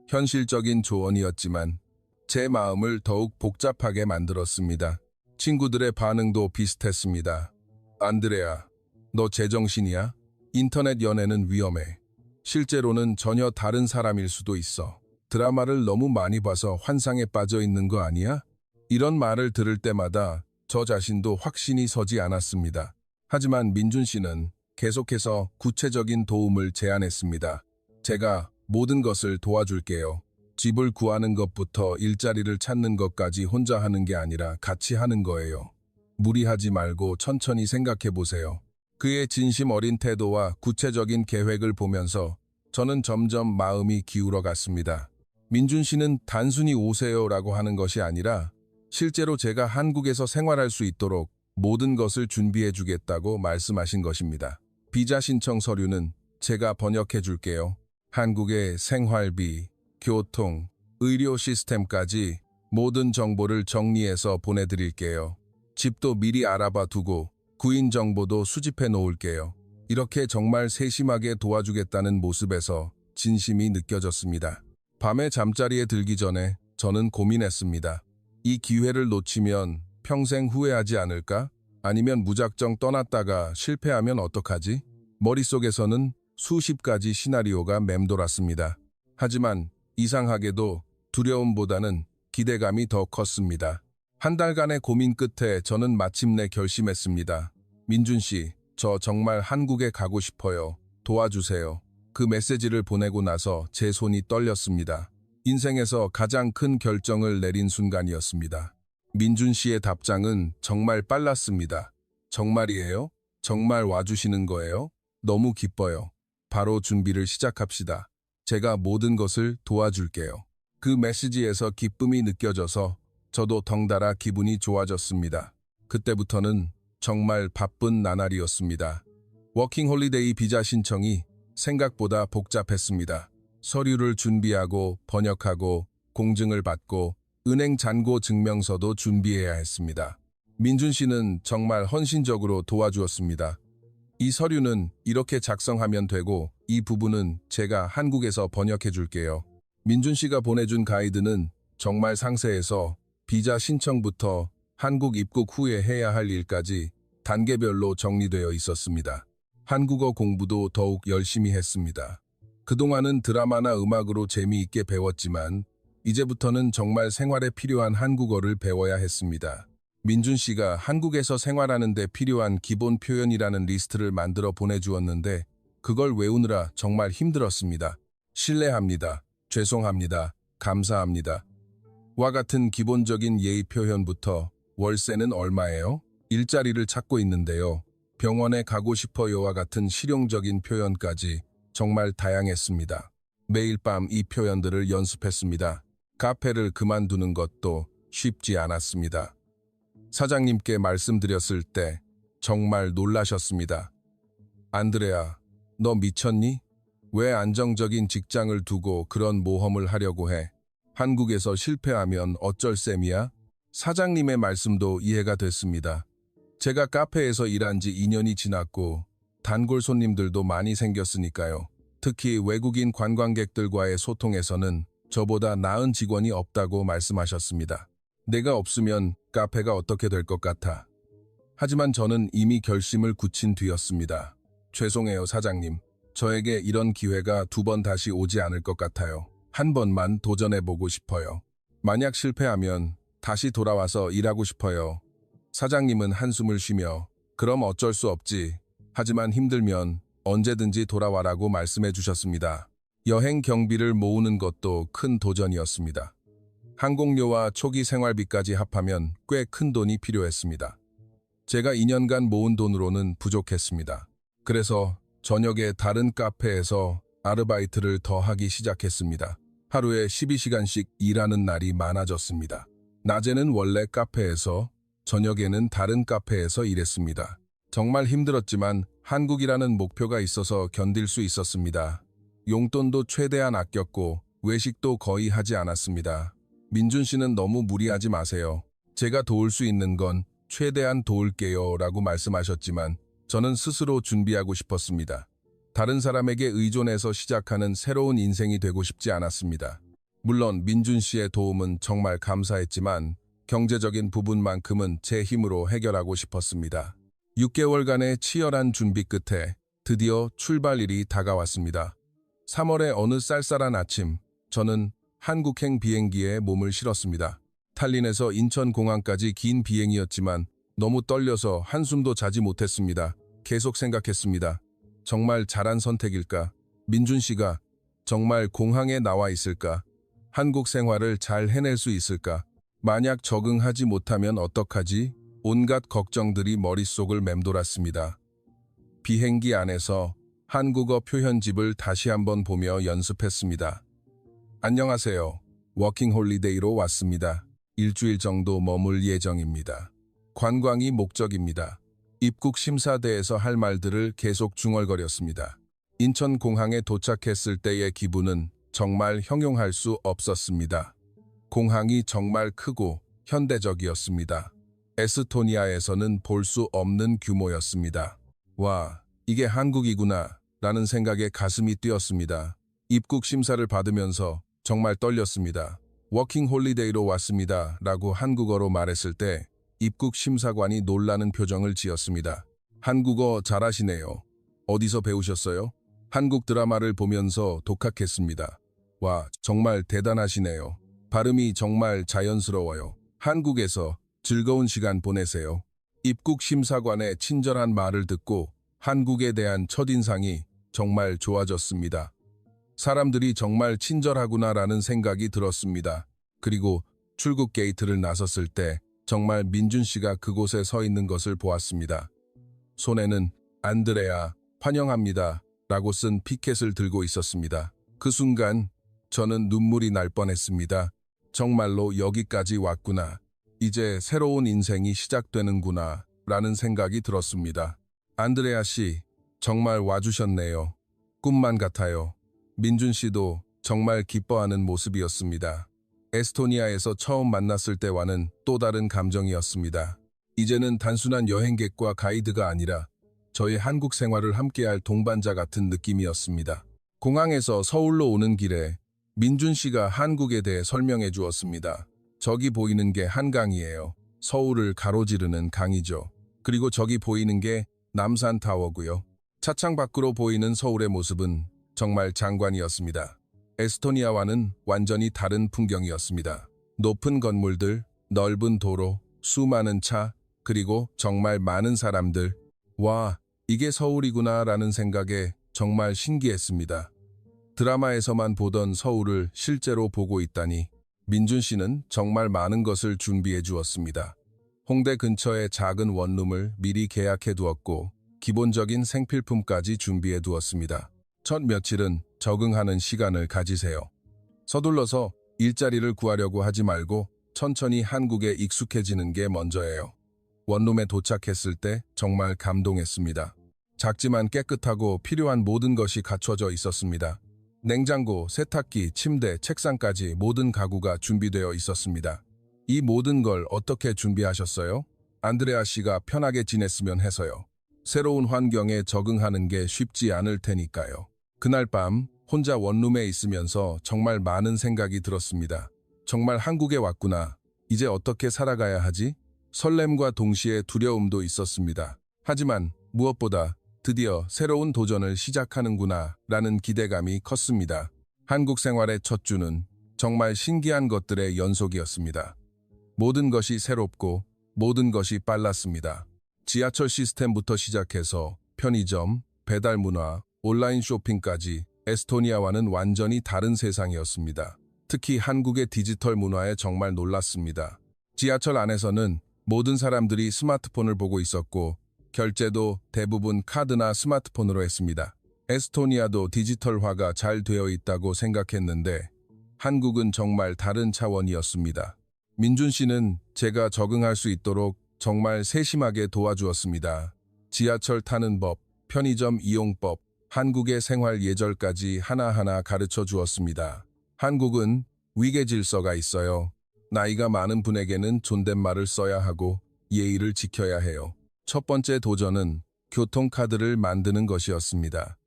Speaker 1: 현실적인 조언이었지만 제 마음을 더욱 복잡하게 만들었습니다. 친구들의 반응도 비슷했습니다. 안드레아, 너 제정신이야? 인터넷 연애는 위험해. 실제로는 전혀 다른 사람일 수도 있어. 드라마를 너무 많이 봐서 환상에 빠져 있는 거 아니야? 이런 말을 들을 때마다 저 자신도 확신이 서지 않았습니다. 하지만 민준 씨는 계속해서 구체적인 도움을 제안했습니다. 제가 모든 것을 도와줄게요. 집을 구하는 것부터 일자리를 찾는 것까지 혼자 하는 게 아니라 같이 하는 거예요. 무리하지 말고 천천히 생각해 보세요. 그의 진심 어린 태도와 구체적인 계획을 보면서 저는 점점 마음이 기울어 갔습니다. 민준 씨는 단순히 오세요라고 하는 것이 아니라 실제로 제가 한국에서 생활할 수 있도록 모든 것을 준비해 주겠다고 말씀하신 것입니다. 비자 신청 서류는 제가 번역해 줄게요. 한국의 생활비, 교통, 의료 시스템까지 모든 정보를 정리해서 보내드릴게요. 집도 미리 알아봐 두고 구인 정보도 수집해 놓을게요. 이렇게 정말 세심하게 도와주겠다는 모습에서 진심이 느껴졌습니다. 밤에 잠자리에 들기 전에 저는 고민했습니다. 이 기회를 놓치면 평생 후회하지 않을까? 아니면 무작정 떠났다가 실패하면 어떡하지? 머릿속에서는 수십 가지 시나리오가 맴돌았습니다. 하지만 이상하게도 두려움보다는 기대감이 더 컸습니다. 한 달간의 고민 끝에 저는 마침내 결심했습니다. 민준 씨, 저 정말 한국에 가고 싶어요. 도와주세요. 그 메시지를 보내고 나서 제 손이 떨렸습니다. 인생에서 가장 큰 결정을 내린 순간이었습니다. 민준 씨의 답장은 정말 빨랐습니다. 정말이에요? 정말 와주시는 거예요? 너무 기뻐요. 바로 준비를 시작합시다. 제가 모든 것을 도와줄게요. 그 메시지에서 기쁨이 느껴져서 저도 덩달아 기분이 좋아졌습니다. 그때부터는 정말 바쁜 나날이었습니다. 워킹홀리데이 비자 신청이 생각보다 복잡했습니다. 서류를 준비하고 번역하고 공증을 받고 은행 잔고 증명서도 준비해야 했습니다. 민준 씨는 정말 헌신적으로 도와주었습니다. 이 서류는 이렇게 작성하면 되고 이 부분은 제가 한국에서 번역해 줄게요. 민준 씨가 보내준 가이드는 정말 상세해서 비자 신청부터 한국 입국 후에 해야 할 일까지 단계별로 정리되어 있었습니다. 한국어 공부도 더욱 열심히 했습니다. 그동안은 드라마나 음악으로 재미있게 배웠지만 이제부터는 정말 생활에 필요한 한국어를 배워야 했습니다. 민준 씨가 한국에서 생활하는 데 필요한 기본 표현이라는 리스트를 만들어 보내주었는데 그걸 외우느라 정말 힘들었습니다. 실례합니다. 죄송합니다. 감사합니다. 와 같은 기본적인 예의 표현부터 월세는 얼마예요? 일자리를 찾고 있는데요. 병원에 가고 싶어요와 같은 실용적인 표현까지 정말 다양했습니다. 매일 밤 이 표현들을 연습했습니다. 카페를 그만두는 것도 쉽지 않았습니다. 사장님께 말씀드렸을 때 정말 놀라셨습니다. 안드레아, 너 미쳤니? 왜 안정적인 직장을 두고 그런 모험을 하려고 해? 한국에서 실패하면 어쩔 셈이야? 사장님의 말씀도 이해가 됐습니다. 제가 카페에서 일한 지 2년이 지났고 단골 손님들도 많이 생겼으니까요. 특히 외국인 관광객들과의 소통에서는 저보다 나은 직원이 없다고 말씀하셨습니다. 내가 없으면 카페가 어떻게 될 것 같아. 하지만 저는 이미 결심을 굳힌 뒤였습니다. 죄송해요, 사장님. 저에게 이런 기회가 2번 다시 오지 않을 것 같아요. 한 번만 도전해보고 싶어요. 만약 실패하면 다시 돌아와서 일하고 싶어요. 사장님은 한숨을 쉬며 그럼 어쩔 수 없지. 하지만 힘들면 언제든지 돌아와라고 말씀해 주셨습니다. 여행 경비를 모으는 것도 큰 도전이었습니다. 항공료와 초기 생활비까지 합하면 꽤 큰 돈이 필요했습니다. 제가 2년간 모은 돈으로는 부족했습니다. 그래서 저녁에 다른 카페에서 아르바이트를 더 하기 시작했습니다. 하루에 12시간씩 일하는 날이 많아졌습니다. 낮에는 원래 카페에서, 저녁에는 다른 카페에서 일했습니다. 정말 힘들었지만 한국이라는 목표가 있어서 견딜 수 있었습니다. 용돈도 최대한 아꼈고 외식도 거의 하지 않았습니다. 민준 씨는 너무 무리하지 마세요. 제가 도울 수 있는 건 최대한 도울게요 라고 말씀하셨지만 저는 스스로 준비하고 싶었습니다. 다른 사람에게 의존해서 시작하는 새로운 인생이 되고 싶지 않았습니다. 물론 민준 씨의 도움은 정말 감사했지만 경제적인 부분만큼은 제 힘으로 해결하고 싶었습니다. 6개월간의 치열한 준비 끝에 드디어 출발일이 다가왔습니다. 3월의 어느 쌀쌀한 아침, 저는 한국행 비행기에 몸을 실었습니다. 탈린에서 인천공항까지 긴 비행이었지만 너무 떨려서 한숨도 자지 못했습니다. 계속 생각했습니다. 정말 잘한 선택일까? 민준 씨가 정말 공항에 나와 있을까? 한국 생활을 잘 해낼 수 있을까? 만약 적응하지 못하면 어떡하지? 온갖 걱정들이 머릿속을 맴돌았습니다. 비행기 안에서 한국어 표현집을 다시 한번 보며 연습했습니다. 안녕하세요. 워킹 홀리데이로 왔습니다. 일주일 정도 머물 예정입니다. 관광이 목적입니다. 입국 심사대에서 할 말들을 계속 중얼거렸습니다. 인천공항에 도착했을 때의 기분은 정말 형용할 수 없었습니다. 공항이 정말 크고 현대적이었습니다. 에스토니아에서는 볼 수 없는 규모였습니다. 와, 이게 한국이구나 라는 생각에 가슴이 뛰었습니다. 입국 심사를 받으면서 정말 떨렸습니다. 워킹 홀리데이로 왔습니다 라고 한국어로 말했을 때 입국 심사관이 놀라는 표정을 지었습니다. 한국어 잘하시네요. 어디서 배우셨어요? 한국 드라마를 보면서 독학했습니다. 와, 정말 대단하시네요. 발음이 정말 자연스러워요. 한국에서 즐거운 시간 보내세요. 입국 심사관의 친절한 말을 듣고 한국에 대한 첫인상이 정말 좋아졌습니다. 사람들이 정말 친절하구나라는 생각이 들었습니다. 그리고 출국 게이트를 나섰을 때 정말 민준 씨가 그곳에 서 있는 것을 보았습니다. 손에는 안드레아, 환영합니다 라고 쓴 피켓을 들고 있었습니다. 그 순간 저는 눈물이 날 뻔했습니다. 정말로 여기까지 왔구나. 이제 새로운 인생이 시작되는구나 라는 생각이 들었습니다. 안드레아 씨, 정말 와주셨네요. 꿈만 같아요. 민준 씨도 정말 기뻐하는 모습이었습니다. 에스토니아에서 처음 만났을 때와는 또 다른 감정이었습니다. 이제는 단순한 여행객과 가이드가 아니라 저의 한국 생활을 함께할 동반자 같은 느낌이었습니다. 공항에서 서울로 오는 길에 민준 씨가 한국에 대해 설명해 주었습니다. 저기 보이는 게 한강이에요. 서울을 가로지르는 강이죠. 그리고 저기 보이는 게 남산타워고요. 차창 밖으로 보이는 서울의 모습은 정말 장관이었습니다. 에스토니아와는 완전히 다른 풍경이었습니다. 높은 건물들, 넓은 도로, 수많은 차, 그리고 정말 많은 사람들. 와, 이게 서울이구나 라는 생각에 정말 신기했습니다. 드라마에서만 보던 서울을 실제로 보고 있다니 민준 씨는 정말 많은 것을 준비해 주었습니다. 홍대 근처에 작은 원룸을 미리 계약해 두었고 기본적인 생필품까지 준비해 두었습니다. 첫 며칠은 적응하는 시간을 가지세요. 서둘러서 일자리를 구하려고 하지 말고 천천히 한국에 익숙해지는 게 먼저예요. 원룸에 도착했을 때 정말 감동했습니다. 작지만 깨끗하고 필요한 모든 것이 갖춰져 있었습니다. 냉장고, 세탁기, 침대, 책상까지 모든 가구가 준비되어 있었습니다. 이 모든 걸 어떻게 준비하셨어요? 안드레아 씨가 편하게 지냈으면 해서요. 새로운 환경에 적응하는 게 쉽지 않을 테니까요. 그날 밤 혼자 원룸에 있으면서 정말 많은 생각이 들었습니다. 정말 한국에 왔구나. 이제 어떻게 살아가야 하지? 설렘과 동시에 두려움도 있었습니다. 하지만 무엇보다 드디어 새로운 도전을 시작하는구나 라는 기대감이 컸습니다. 한국 생활의 첫 주는 정말 신기한 것들의 연속이었습니다. 모든 것이 새롭고 모든 것이 빨랐습니다. 지하철 시스템부터 시작해서 편의점, 배달 문화, 온라인 쇼핑까지 에스토니아와는 완전히 다른 세상이었습니다. 특히 한국의 디지털 문화에 정말 놀랐습니다. 지하철 안에서는 모든 사람들이 스마트폰을 보고 있었고 결제도 대부분 카드나 스마트폰으로 했습니다. 에스토니아도 디지털화가 잘 되어 있다고 생각했는데 한국은 정말 다른 차원이었습니다. 민준 씨는 제가 적응할 수 있도록 정말 세심하게 도와주었습니다. 지하철 타는 법, 편의점 이용법, 한국의 생활 예절까지 하나하나 가르쳐 주었습니다. 한국은 위계 질서가 있어요. 나이가 많은 분에게는 존댓말을 써야 하고 예의를 지켜야 해요. 첫 번째 도전은 교통카드를 만드는 것이었습니다.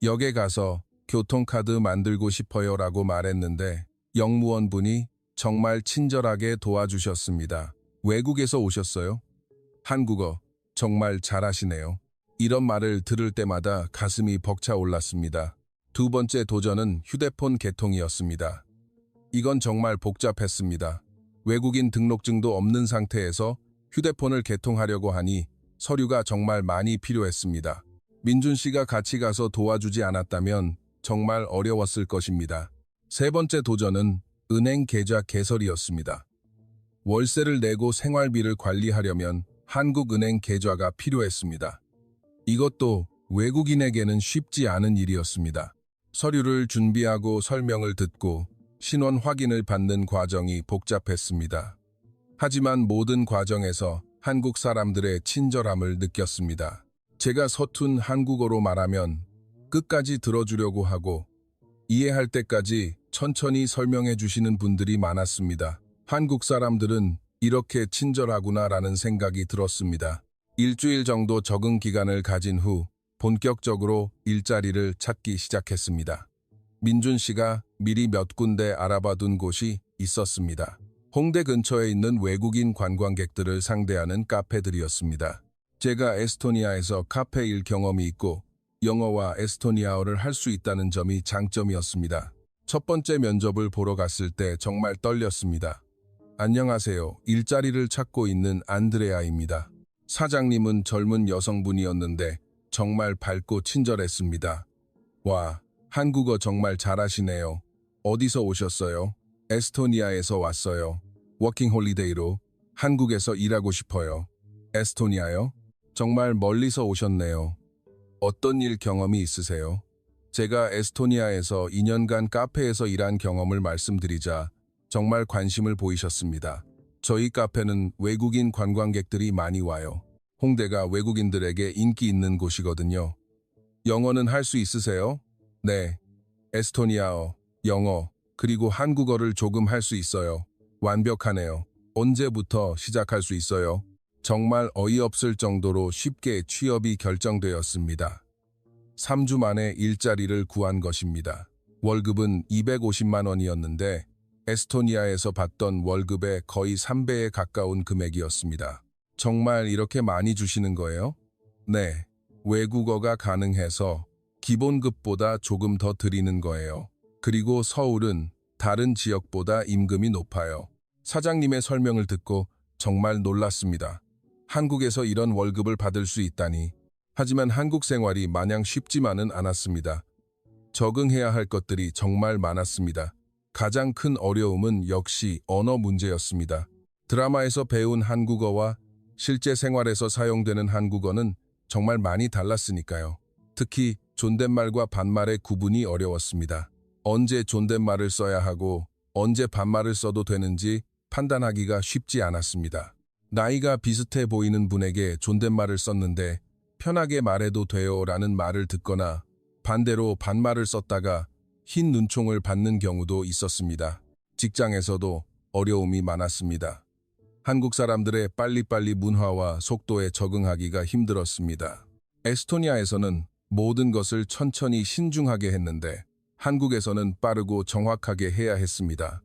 Speaker 1: 역에 가서 교통카드 만들고 싶어요 라고 말했는데 영무원분이 정말 친절하게 도와주셨습니다. 외국에서 오셨어요? 한국어 정말 잘하시네요. 이런 말을 들을 때마다 가슴이 벅차올랐습니다. 두 번째 도전은 휴대폰 개통이었습니다. 이건 정말 복잡했습니다. 외국인 등록증도 없는 상태에서 휴대폰을 개통하려고 하니 서류가 정말 많이 필요했습니다. 민준 씨가 같이 가서 도와주지 않았다면 정말 어려웠을 것입니다. 세 번째 도전은 은행 계좌 개설이었습니다. 월세를 내고 생활비를 관리하려면 한국은행 계좌가 필요했습니다. 이것도 외국인에게는 쉽지 않은 일이었습니다. 서류를 준비하고 설명을 듣고 신원 확인을 받는 과정이 복잡했습니다. 하지만 모든 과정에서 한국 사람들의 친절함을 느꼈습니다. 제가 서툰 한국어로 말하면 끝까지 들어주려고 하고 이해할 때까지 천천히 설명해 주시는 분들이 많았습니다. 한국 사람들은 이렇게 친절하구나라는 생각이 들었습니다. 일주일 정도 적응 기간을 가진 후 본격적으로 일자리를 찾기 시작했습니다. 민준 씨가 미리 몇 군데 알아봐둔 곳이 있었습니다. 홍대 근처에 있는 외국인 관광객들을 상대하는 카페들이었습니다. 제가 에스토니아에서 카페 일 경험이 있고 영어와 에스토니아어를 할 수 있다는 점이 장점이었습니다. 첫 번째 면접을 보러 갔을 때 정말 떨렸습니다. 안녕하세요. 일자리를 찾고 있는 안드레아입니다. 사장님은 젊은 여성분이었는데 정말 밝고 친절했습니다. 와, 한국어 정말 잘하시네요. 어디서 오셨어요? 에스토니아에서 왔어요. 워킹 홀리데이로 한국에서 일하고 싶어요. 에스토니아요? 정말 멀리서 오셨네요. 어떤 일 경험이 있으세요? 제가 에스토니아에서 2년간 카페에서 일한 경험을 말씀드리자 정말 관심을 보이셨습니다. 저희 카페는 외국인 관광객들이 많이 와요. 홍대가 외국인들에게 인기 있는 곳이거든요. 영어는 할 수 있으세요? 네. 에스토니아어, 영어, 그리고 한국어를 조금 할 수 있어요. 완벽하네요. 언제부터 시작할 수 있어요? 정말 어이없을 정도로 쉽게 취업이 결정되었습니다. 3주 만에 일자리를 구한 것입니다. 월급은 250만 원이었는데 에스토니아에서 받던 월급의 거의 3배에 가까운 금액이었습니다. 정말 이렇게 많이 주시는 거예요? 네. 외국어가 가능해서 기본급보다 조금 더 드리는 거예요. 그리고 서울은 다른 지역보다 임금이 높아요. 사장님의 설명을 듣고 정말 놀랐습니다. 한국에서 이런 월급을 받을 수 있다니. 하지만 한국 생활이 마냥 쉽지만은 않았습니다. 적응해야 할 것들이 정말 많았습니다. 가장 큰 어려움은 역시 언어 문제였습니다. 드라마에서 배운 한국어와 실제 생활에서 사용되는 한국어는 정말 많이 달랐으니까요. 특히 존댓말과 반말의 구분이 어려웠습니다. 언제 존댓말을 써야 하고 언제 반말을 써도 되는지 판단하기가 쉽지 않았습니다. 나이가 비슷해 보이는 분에게 존댓말을 썼는데 편하게 말해도 돼요 라는 말을 듣거나 반대로 반말을 썼다가 흰 눈총을 받는 경우도 있었습니다. 직장에서도 어려움이 많았습니다. 한국 사람들의 빨리빨리 문화와 속도에 적응하기가 힘들었습니다. 에스토니아에서는 모든 것을 천천히 신중하게 했는데 한국에서는 빠르고 정확하게 해야 했습니다.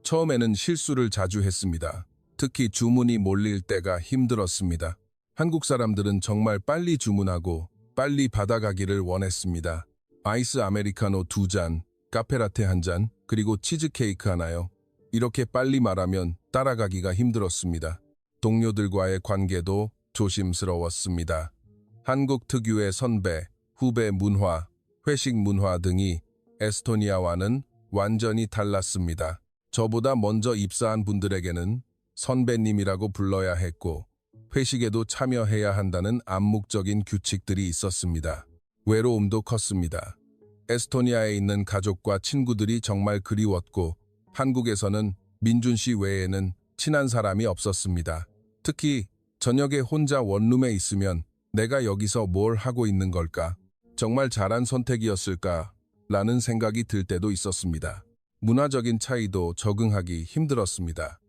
Speaker 1: 처음에는 실수를 자주 했습니다. 특히 주문이 몰릴 때가 힘들었습니다. 한국 사람들은 정말 빨리 주문하고 빨리 받아가기를 원했습니다. 아이스 아메리카노 2잔, 카페라테 1잔, 그리고 치즈케이크 하나요. 이렇게 빨리 말하면 따라가기가 힘들었습니다. 동료들과의 관계도 조심스러웠습니다. 한국 특유의 선배, 후배 문화, 회식 문화 등이 에스토니아와는 완전히 달랐습니다. 저보다 먼저 입사한 분들에게는 선배님이라고 불러야 했고 회식에도 참여해야 한다는 암묵적인 규칙들이 있었습니다. 외로움도 컸습니다. 에스토니아에 있는 가족과 친구들이 정말 그리웠고 한국에서는 민준 씨 외에는 친한 사람이 없었습니다. 특히 저녁에 혼자 원룸에 있으면 내가 여기서 뭘 하고 있는 걸까? 정말 잘한 선택이었을까? 라는 생각이 들 때도 있었습니다. 문화적인 차이도 적응하기 힘들었습니다.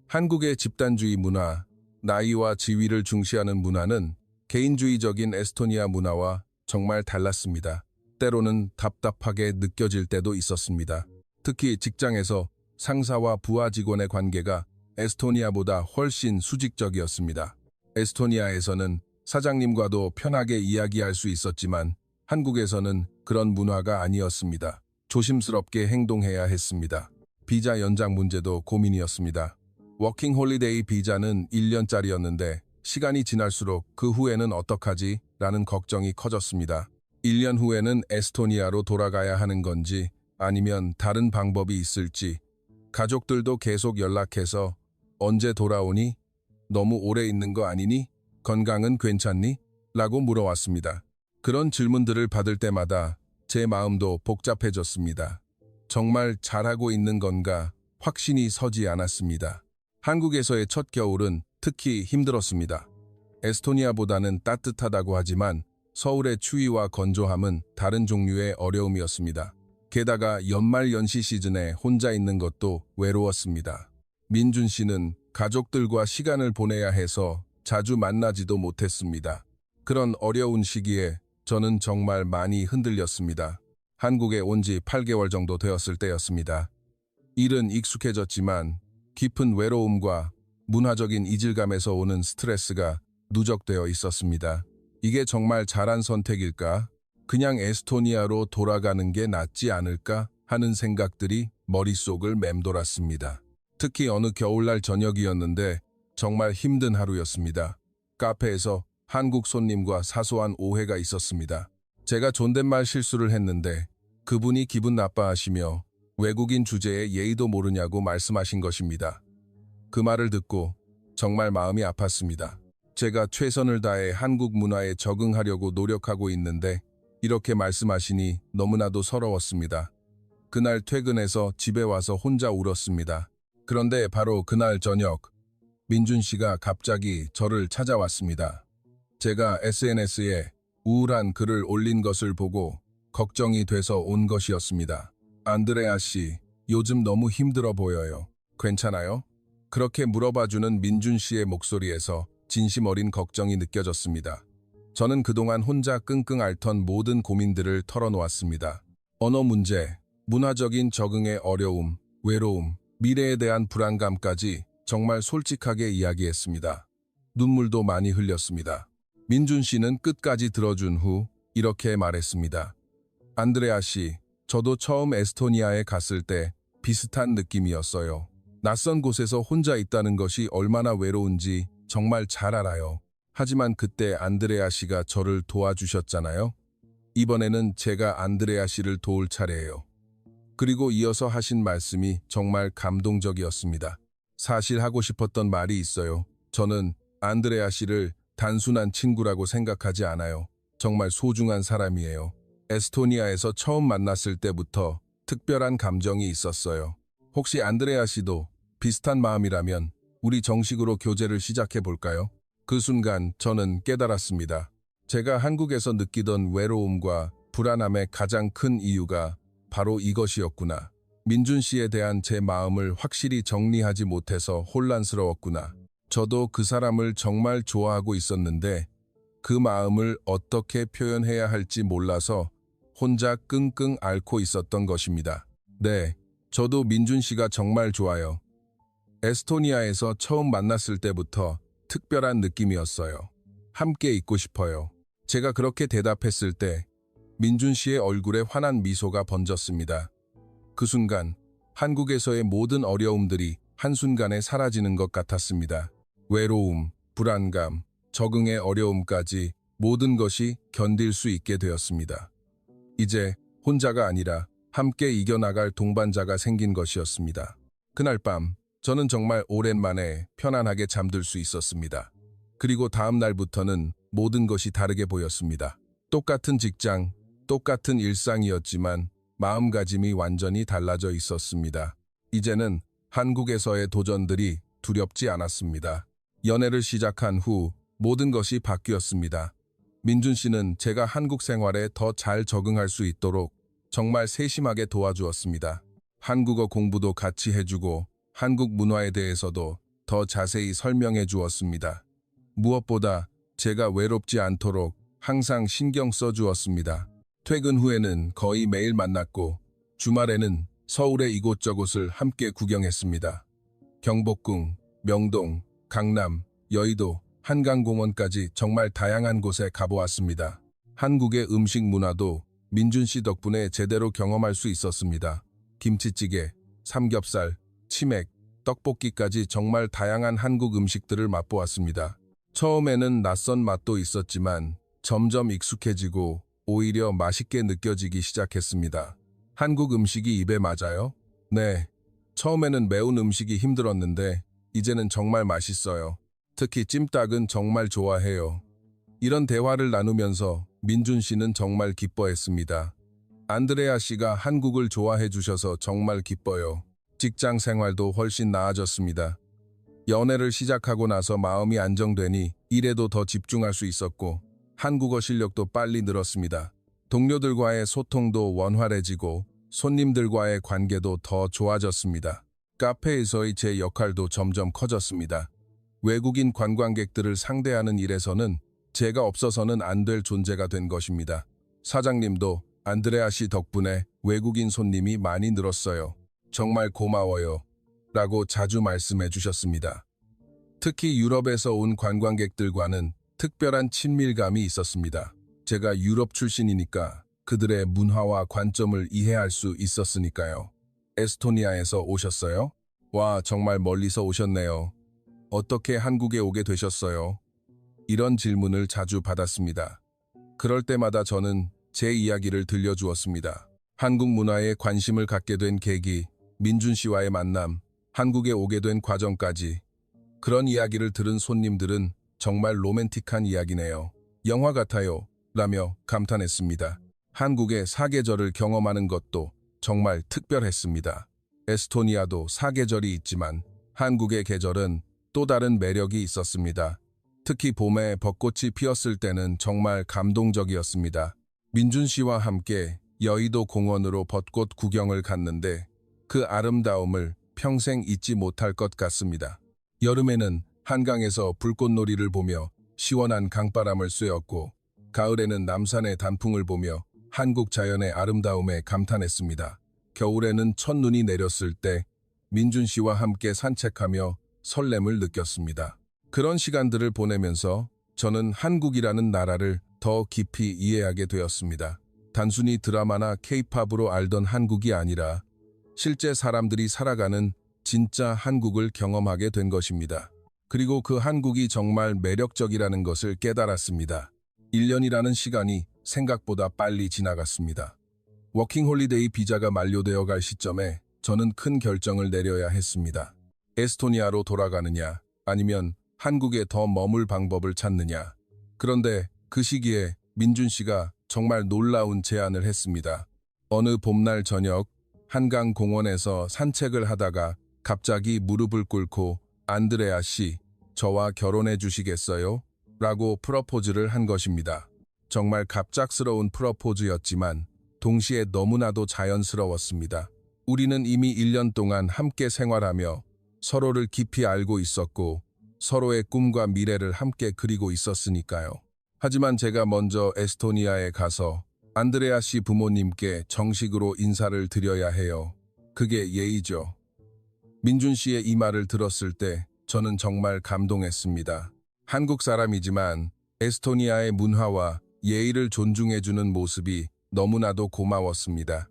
Speaker 1: 한국의 집단주의 문화, 나이와 지위를 중시하는 문화는 개인주의적인 에스토니아 문화와 정말 달랐습니다. 때로는 답답하게 느껴질 때도 있었습니다. 특히 직장에서 상사와 부하 직원의 관계가 에스토니아보다 훨씬 수직적이었습니다. 에스토니아에서는 사장님과도 편하게 이야기할 수 있었지만 한국에서는 그런 문화가 아니었습니다. 조심스럽게 행동해야 했습니다. 비자 연장 문제도 고민이었습니다. 워킹 홀리데이 비자는 1년짜리였는데 시간이 지날수록 그 후에는 어떡하지? 라는 걱정이 커졌습니다. 1년 후에는 에스토니아로 돌아가야 하는 건지 아니면 다른 방법이 있을지 가족들도 계속 연락해서 언제 돌아오니? 너무 오래 있는 거 아니니? 건강은 괜찮니? 라고 물어왔습니다. 그런 질문들을 받을 때마다 제 마음도 복잡해졌습니다. 정말 잘하고 있는 건가 확신이 서지 않았습니다. 한국에서의 첫 겨울은 특히 힘들었습니다. 에스토니아보다는 따뜻하다고 하지만 서울의 추위와 건조함은 다른 종류의 어려움이었습니다. 게다가 연말 연시 시즌에 혼자 있는 것도 외로웠습니다. 민준 씨는 가족들과 시간을 보내야 해서 자주 만나지도 못했습니다. 그런 어려운 시기에 저는 정말 많이 흔들렸습니다. 한국에 온 지 8개월 정도 되었을 때였습니다. 일은 익숙해졌지만 깊은 외로움과 문화적인 이질감에서 오는 스트레스가 누적되어 있었습니다. 이게 정말 잘한 선택일까? 그냥 에스토니아로 돌아가는 게 낫지 않을까? 하는 생각들이 머릿속을 맴돌았습니다. 특히 어느 겨울날 저녁이었는데 정말 힘든 하루였습니다. 카페에서 한국 손님과 사소한 오해가 있었습니다. 제가 존댓말 실수를 했는데 그분이 기분 나빠하시며 외국인 주제에 예의도 모르냐고 말씀하신 것입니다. 그 말을 듣고 정말 마음이 아팠습니다. 제가 최선을 다해 한국 문화에 적응하려고 노력하고 있는데 이렇게 말씀하시니 너무나도 서러웠습니다. 그날 퇴근해서 집에 와서 혼자 울었습니다. 그런데 바로 그날 저녁 민준 씨가 갑자기 저를 찾아왔습니다. 제가 SNS에 우울한 글을 올린 것을 보고 걱정이 돼서 온 것이었습니다. 안드레아 씨, 요즘 너무 힘들어 보여요. 괜찮아요? 그렇게 물어봐주는 민준 씨의 목소리에서 진심 어린 걱정이 느껴졌습니다. 저는 그동안 혼자 끙끙 앓던 모든 고민들을 털어놓았습니다. 언어 문제, 문화적인 적응의 어려움, 외로움, 미래에 대한 불안감까지 정말 솔직하게 이야기했습니다. 눈물도 많이 흘렸습니다. 민준 씨는 끝까지 들어준 후 이렇게 말했습니다. 안드레아 씨, 저도 처음 에스토니아에 갔을 때 비슷한 느낌이었어요. 낯선 곳에서 혼자 있다는 것이 얼마나 외로운지 정말 잘 알아요. 하지만 그때 안드레아 씨가 저를 도와주셨잖아요. 이번에는 제가 안드레아 씨를 도울 차례예요. 그리고 이어서 하신 말씀이 정말 감동적이었습니다. 사실 하고 싶었던 말이 있어요. 저는 안드레아 씨를 단순한 친구라고 생각하지 않아요. 정말 소중한 사람이에요. 에스토니아에서 처음 만났을 때부터 특별한 감정이 있었어요. 혹시 안드레아 씨도 비슷한 마음이라면 우리 정식으로 교제를 시작해 볼까요? 그 순간 저는 깨달았습니다. 제가 한국에서 느끼던 외로움과 불안함의 가장 큰 이유가 바로 이것이었구나. 민준 씨에 대한 제 마음을 확실히 정리하지 못해서 혼란스러웠구나. 저도 그 사람을 정말 좋아하고 있었는데 그 마음을 어떻게 표현해야 할지 몰라서 혼자 끙끙 앓고 있었던 것입니다. 네, 저도 민준 씨가 정말 좋아요. 에스토니아에서 처음 만났을 때부터 특별한 느낌이었어요. 함께 있고 싶어요. 제가 그렇게 대답했을 때 민준 씨의 얼굴에 환한 미소가 번졌습니다. 그 순간 한국에서의 모든 어려움들이 한순간에 사라지는 것 같았습니다. 외로움, 불안감, 적응의 어려움까지 모든 것이 견딜 수 있게 되었습니다. 이제 혼자가 아니라 함께 이겨나갈 동반자가 생긴 것이었습니다. 그날 밤 저는 정말 오랜만에 편안하게 잠들 수 있었습니다. 그리고 다음 날부터는 모든 것이 다르게 보였습니다. 똑같은 직장, 똑같은 일상이었지만 마음가짐이 완전히 달라져 있었습니다. 이제는 한국에서의 도전들이 두렵지 않았습니다. 연애를 시작한 후 모든 것이 바뀌었습니다. 민준 씨는 제가 한국 생활에 더 잘 적응할 수 있도록 정말 세심하게 도와주었습니다. 한국어 공부도 같이 해주고 한국 문화에 대해서도 더 자세히 설명해 주었습니다. 무엇보다 제가 외롭지 않도록 항상 신경 써주었습니다. 퇴근 후에는 거의 매일 만났고 주말에는 서울의 이곳저곳을 함께 구경했습니다. 경복궁, 명동, 강남, 여의도, 한강공원까지 정말 다양한 곳에 가보았습니다. 한국의 음식 문화도 민준 씨 덕분에 제대로 경험할 수 있었습니다. 김치찌개, 삼겹살, 치맥, 떡볶이까지 정말 다양한 한국 음식들을 맛보았습니다. 처음에는 낯선 맛도 있었지만 점점 익숙해지고 오히려 맛있게 느껴지기 시작했습니다. 한국 음식이 입에 맞아요? 네, 처음에는 매운 음식이 힘들었는데 이제는 정말 맛있어요. 특히 찜닭은 정말 좋아해요. 이런 대화를 나누면서 민준 씨는 정말 기뻐했습니다. 안드레아 씨가 한국을 좋아해 주셔서 정말 기뻐요. 직장 생활도 훨씬 나아졌습니다. 연애를 시작하고 나서 마음이 안정되니 일에도 더 집중할 수 있었고 한국어 실력도 빨리 늘었습니다. 동료들과의 소통도 원활해지고 손님들과의 관계도 더 좋아졌습니다. 카페에서의 제 역할도 점점 커졌습니다. 외국인 관광객들을 상대하는 일에서는 제가 없어서는 안 될 존재가 된 것입니다. 사장님도 안드레아 씨 덕분에 외국인 손님이 많이 늘었어요. 정말 고마워요. 라고 자주 말씀해 주셨습니다. 특히 유럽에서 온 관광객들과는 특별한 친밀감이 있었습니다. 제가 유럽 출신이니까 그들의 문화와 관점을 이해할 수 있었으니까요. 에스토니아에서 오셨어요? 와, 정말 멀리서 오셨네요. 어떻게 한국에 오게 되셨어요? 이런 질문을 자주 받았습니다. 그럴 때마다 저는 제 이야기를 들려주었습니다. 한국 문화에 관심을 갖게 된 계기, 민준 씨와의 만남, 한국에 오게 된 과정까지 그런 이야기를 들은 손님들은 정말 로맨틱한 이야기네요. 영화 같아요. 라며 감탄했습니다. 한국의 사계절을 경험하는 것도 정말 특별했습니다. 에스토니아도 사계절이 있지만 한국의 계절은 또 다른 매력이 있었습니다. 특히 봄에 벚꽃이 피었을 때는 정말 감동적이었습니다. 민준 씨와 함께 여의도 공원으로 벚꽃 구경을 갔는데 그 아름다움을 평생 잊지 못할 것 같습니다. 여름에는 한강에서 불꽃놀이를 보며 시원한 강바람을 쐬었고 가을에는 남산의 단풍을 보며 한국 자연의 아름다움에 감탄했습니다. 겨울에는 첫눈이 내렸을 때 민준 씨와 함께 산책하며 설렘을 느꼈습니다. 그런 시간들을 보내면서 저는 한국이라는 나라를 더 깊이 이해하게 되었습니다. 단순히 드라마나 케이팝으로 알던 한국이 아니라 실제 사람들이 살아가는 진짜 한국을 경험하게 된 것입니다. 그리고 그 한국이 정말 매력적이라는 것을 깨달았습니다. 1년이라는 시간이 생각보다 빨리 지나갔습니다. 워킹홀리데이 비자가 만료되어 갈 시점에 저는 큰 결정을 내려야 했습니다. 에스토니아로 돌아가느냐 아니면 한국에 더 머물 방법을 찾느냐. 그런데 그 시기에 민준 씨가 정말 놀라운 제안을 했습니다. 어느 봄날 저녁 한강 공원에서 산책을 하다가 갑자기 무릎을 꿇고 안드레아 씨, 저와 결혼해 주시겠어요? 라고 프러포즈를 한 것입니다. 정말 갑작스러운 프러포즈였지만 동시에 너무나도 자연스러웠습니다. 우리는 이미 1년 동안 함께 생활하며 서로를 깊이 알고 있었고 서로의 꿈과 미래를 함께 그리고 있었으니까요. 하지만 제가 먼저 에스토니아에 가서 안드레아 씨 부모님께 정식으로 인사를 드려야 해요. 그게 예의죠. 민준 씨의 이 말을 들었을 때 저는 정말 감동했습니다. 한국 사람이지만 에스토니아의 문화와 예의를 존중해주는 모습이 너무나도 고마웠습니다.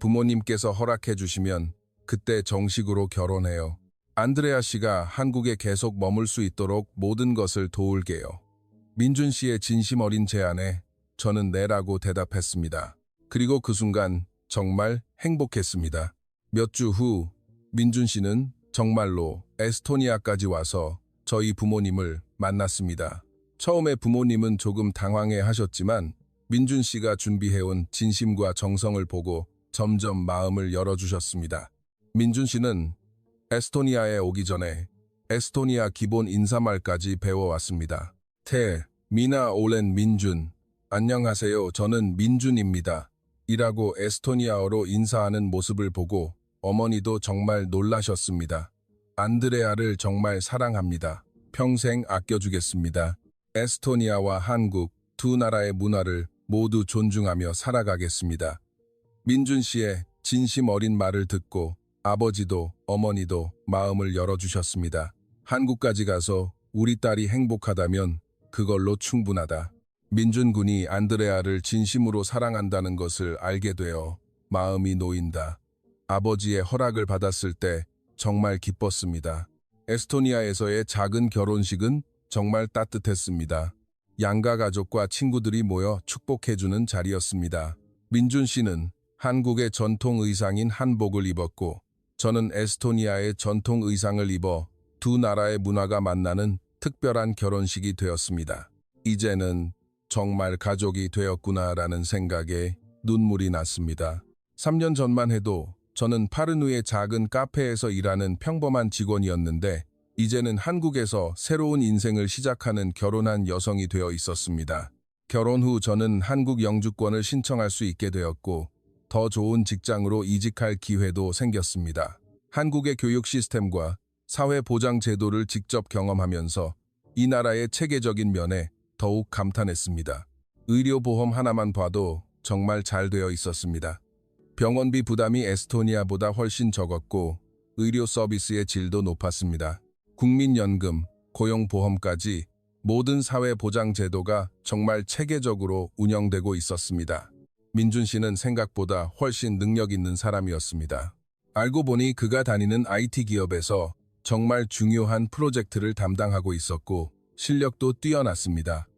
Speaker 1: 부모님께서 허락해 주시면 그때 정식으로 결혼해요. 안드레아 씨가 한국에 계속 머물 수 있도록 모든 것을 도울게요. 민준 씨의 진심 어린 제안에 저는 네라고 대답했습니다. 그리고 그 순간 정말 행복했습니다. 몇 주 후 민준 씨는 정말로 에스토니아까지 와서 저희 부모님을 만났습니다. 처음에 부모님은 조금 당황해 하셨지만 민준 씨가 준비해온 진심과 정성을 보고 점점 마음을 열어주셨습니다. 민준 씨는 에스토니아에 오기 전에 에스토니아 기본 인사말까지 배워왔습니다. 미나 올렌 민준, 안녕하세요. 저는 민준입니다. 이라고 에스토니아어로 인사하는 모습을 보고 어머니도 정말 놀라셨습니다. 안드레아를 정말 사랑합니다. 평생 아껴주겠습니다. 에스토니아와 한국 두 나라의 문화를 모두 존중하며 살아가겠습니다. 민준 씨의 진심 어린 말을 듣고 아버지도 어머니도 마음을 열어주셨습니다. 한국까지 가서 우리 딸이 행복하다면 그걸로 충분하다. 민준 군이 안드레아를 진심으로 사랑한다는 것을 알게 되어 마음이 놓인다. 아버지의 허락을 받았을 때 정말 기뻤습니다. 에스토니아에서의 작은 결혼식은 정말 따뜻했습니다. 양가 가족과 친구들이 모여 축복해주는 자리였습니다. 민준 씨는 한국의 전통 의상인 한복을 입었고 저는 에스토니아의 전통 의상을 입어 두 나라의 문화가 만나는 특별한 결혼식이 되었습니다. 이제는 정말 가족이 되었구나라는 생각에 눈물이 났습니다. 3년 전만 해도 저는 파르누의 작은 카페에서 일하는 평범한 직원이었는데 이제는 한국에서 새로운 인생을 시작하는 결혼한 여성이 되어 있었습니다. 결혼 후 저는 한국 영주권을 신청할 수 있게 되었고 더 좋은 직장으로 이직할 기회도 생겼습니다. 한국의 교육 시스템과 사회 보장 제도를 직접 경험하면서 이 나라의 체계적인 면에 더욱 감탄했습니다. 의료보험 하나만 봐도 정말 잘 되어 있었습니다. 병원비 부담이 에스토니아보다 훨씬 적었고 의료 서비스의 질도 높았습니다. 국민연금, 고용보험까지 모든 사회 보장 제도가 정말 체계적으로 운영되고 있었습니다. 민준 씨는 생각보다 훨씬 능력 있는 사람이었습니다. 알고 보니 그가 다니는 IT 기업에서 정말 중요한 프로젝트를 담당하고 있었고 실력도 뛰어났습니다.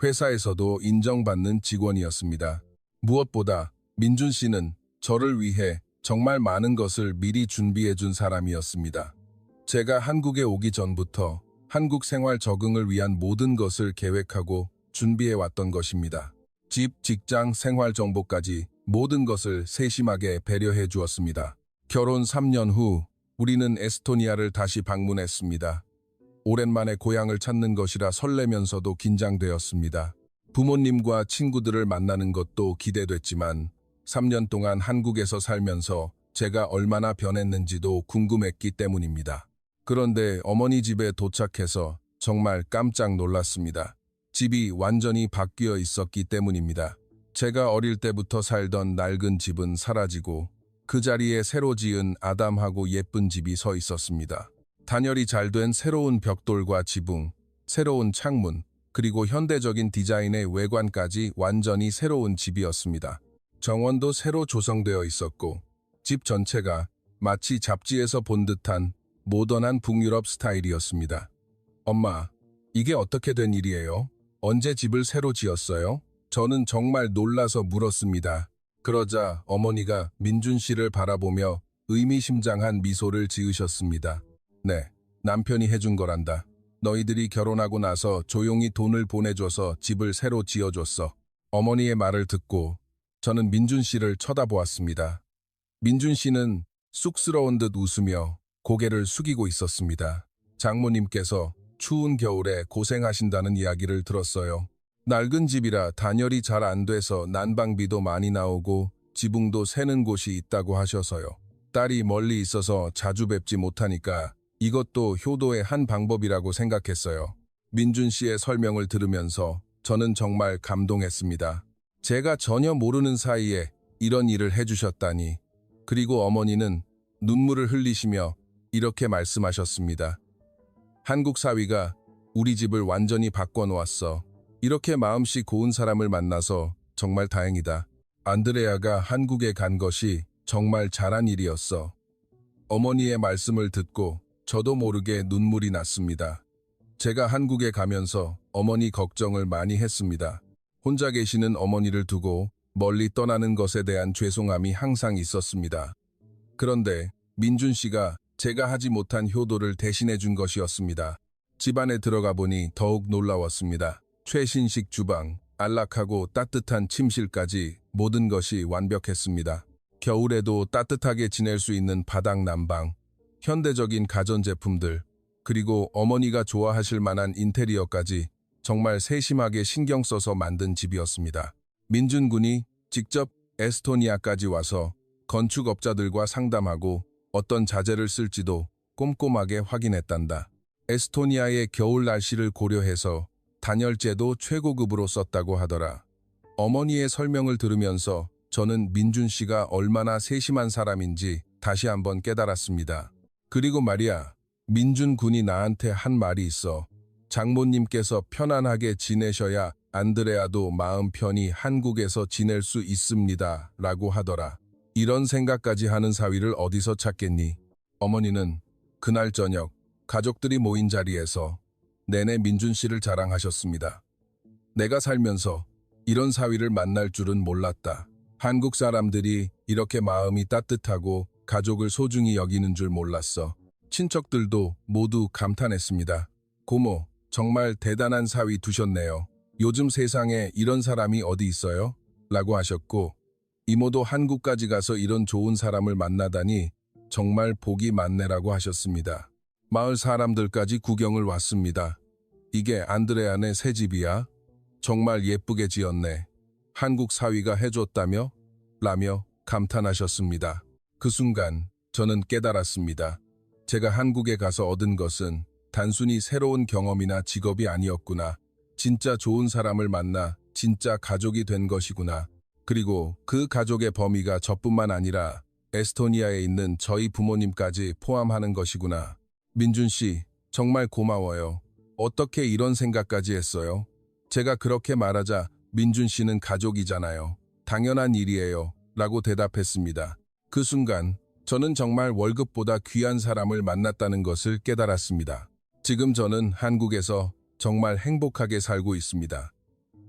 Speaker 1: 회사에서도 인정받는 직원이었습니다. 무엇보다 민준 씨는 저를 위해 정말 많은 것을 미리 준비해 준 사람이었습니다. 제가 한국에 오기 전부터 한국 생활 적응을 위한 모든 것을 계획하고 준비해 왔던 것입니다. 집, 직장, 생활 정보까지 모든 것을 세심하게 배려해 주었습니다. 결혼 3년 후 우리는 에스토니아를 다시 방문했습니다. 오랜만에 고향을 찾는 것이라 설레면서도 긴장되었습니다. 부모님과 친구들을 만나는 것도 기대됐지만 3년 동안 한국에서 살면서 제가 얼마나 변했는지도 궁금했기 때문입니다. 그런데 어머니 집에 도착해서 정말 깜짝 놀랐습니다. 집이 완전히 바뀌어 있었기 때문입니다. 제가 어릴 때부터 살던 낡은 집은 사라지고 그 자리에 새로 지은 아담하고 예쁜 집이 서 있었습니다. 단열이 잘 된 새로운 벽돌과 지붕, 새로운 창문, 그리고 현대적인 디자인의 외관까지 완전히 새로운 집이었습니다. 정원도 새로 조성되어 있었고 집 전체가 마치 잡지에서 본 듯한 모던한 북유럽 스타일이었습니다. 엄마, 이게 어떻게 된 일이에요? 언제 집을 새로 지었어요? 저는 정말 놀라서 물었습니다. 그러자 어머니가 민준 씨를 바라보며 의미심장한 미소를 지으셨습니다. 네, 남편이 해준 거란다. 너희들이 결혼하고 나서 조용히 돈을 보내줘서 집을 새로 지어줬어. 어머니의 말을 듣고 저는 민준 씨를 쳐다보았습니다. 민준 씨는 쑥스러운 듯 웃으며 고개를 숙이고 있었습니다. 장모님께서 추운 겨울에 고생하신다는 이야기를 들었어요. 낡은 집이라 단열이 잘 안 돼서 난방비도 많이 나오고 지붕도 새는 곳이 있다고 하셔서요. 딸이 멀리 있어서 자주 뵙지 못하니까 이것도 효도의 한 방법이라고 생각했어요. 민준 씨의 설명을 들으면서 저는 정말 감동했습니다. 제가 전혀 모르는 사이에 이런 일을 해주셨다니. 그리고 어머니는 눈물을 흘리시며 이렇게 말씀하셨습니다. 한국 사위가 우리 집을 완전히 바꿔놓았어. 이렇게 마음씨 고운 사람을 만나서 정말 다행이다. 안드레아가 한국에 간 것이 정말 잘한 일이었어. 어머니의 말씀을 듣고 저도 모르게 눈물이 났습니다. 제가 한국에 가면서 어머니 걱정을 많이 했습니다. 혼자 계시는 어머니를 두고 멀리 떠나는 것에 대한 죄송함이 항상 있었습니다. 그런데 민준 씨가 제가 하지 못한 효도를 대신해 준 것이었습니다. 집안에 들어가 보니 더욱 놀라웠습니다. 최신식 주방, 안락하고 따뜻한 침실까지 모든 것이 완벽했습니다. 겨울에도 따뜻하게 지낼 수 있는 바닥 난방, 현대적인 가전제품들, 그리고 어머니가 좋아하실 만한 인테리어까지 정말 세심하게 신경 써서 만든 집이었습니다. 민준 군이 직접 에스토니아까지 와서 건축업자들과 상담하고 어떤 자재를 쓸지도 꼼꼼하게 확인했단다. 에스토니아의 겨울 날씨를 고려해서 단열재도 최고급으로 썼다고 하더라. 어머니의 설명을 들으면서 저는 민준 씨가 얼마나 세심한 사람인지 다시 한번 깨달았습니다. 그리고 말이야, 민준 군이 나한테 한 말이 있어. 장모님께서 편안하게 지내셔야 안드레아도 마음 편히 한국에서 지낼 수 있습니다. 라고 하더라. 이런 생각까지 하는 사위를 어디서 찾겠니? 어머니는 그날 저녁 가족들이 모인 자리에서 내내 민준 씨를 자랑하셨습니다. 내가 살면서 이런 사위를 만날 줄은 몰랐다. 한국 사람들이 이렇게 마음이 따뜻하고 가족을 소중히 여기는 줄 몰랐어. 친척들도 모두 감탄했습니다. 고모, 정말 대단한 사위 두셨네요. 요즘 세상에 이런 사람이 어디 있어요? 라고 하셨고, 이모도 한국까지 가서 이런 좋은 사람을 만나다니 정말 복이 많네라고 하셨습니다. 마을 사람들까지 구경을 왔습니다. 이게 안드레아네 새 집이야? 정말 예쁘게 지었네. 한국 사위가 해줬다며? 라며 감탄하셨습니다. 그 순간 저는 깨달았습니다. 제가 한국에 가서 얻은 것은 단순히 새로운 경험이나 직업이 아니었구나. 진짜 좋은 사람을 만나 진짜 가족이 된 것이구나. 그리고 그 가족의 범위가 저뿐만 아니라 에스토니아에 있는 저희 부모님까지 포함하는 것이구나. 민준 씨, 정말 고마워요. 어떻게 이런 생각까지 했어요? 제가 그렇게 말하자 민준 씨는 가족이잖아요. 당연한 일이에요. 라고 대답했습니다. 그 순간 저는 정말 월급보다 귀한 사람을 만났다는 것을 깨달았습니다. 지금 저는 한국에서 정말 행복하게 살고 있습니다.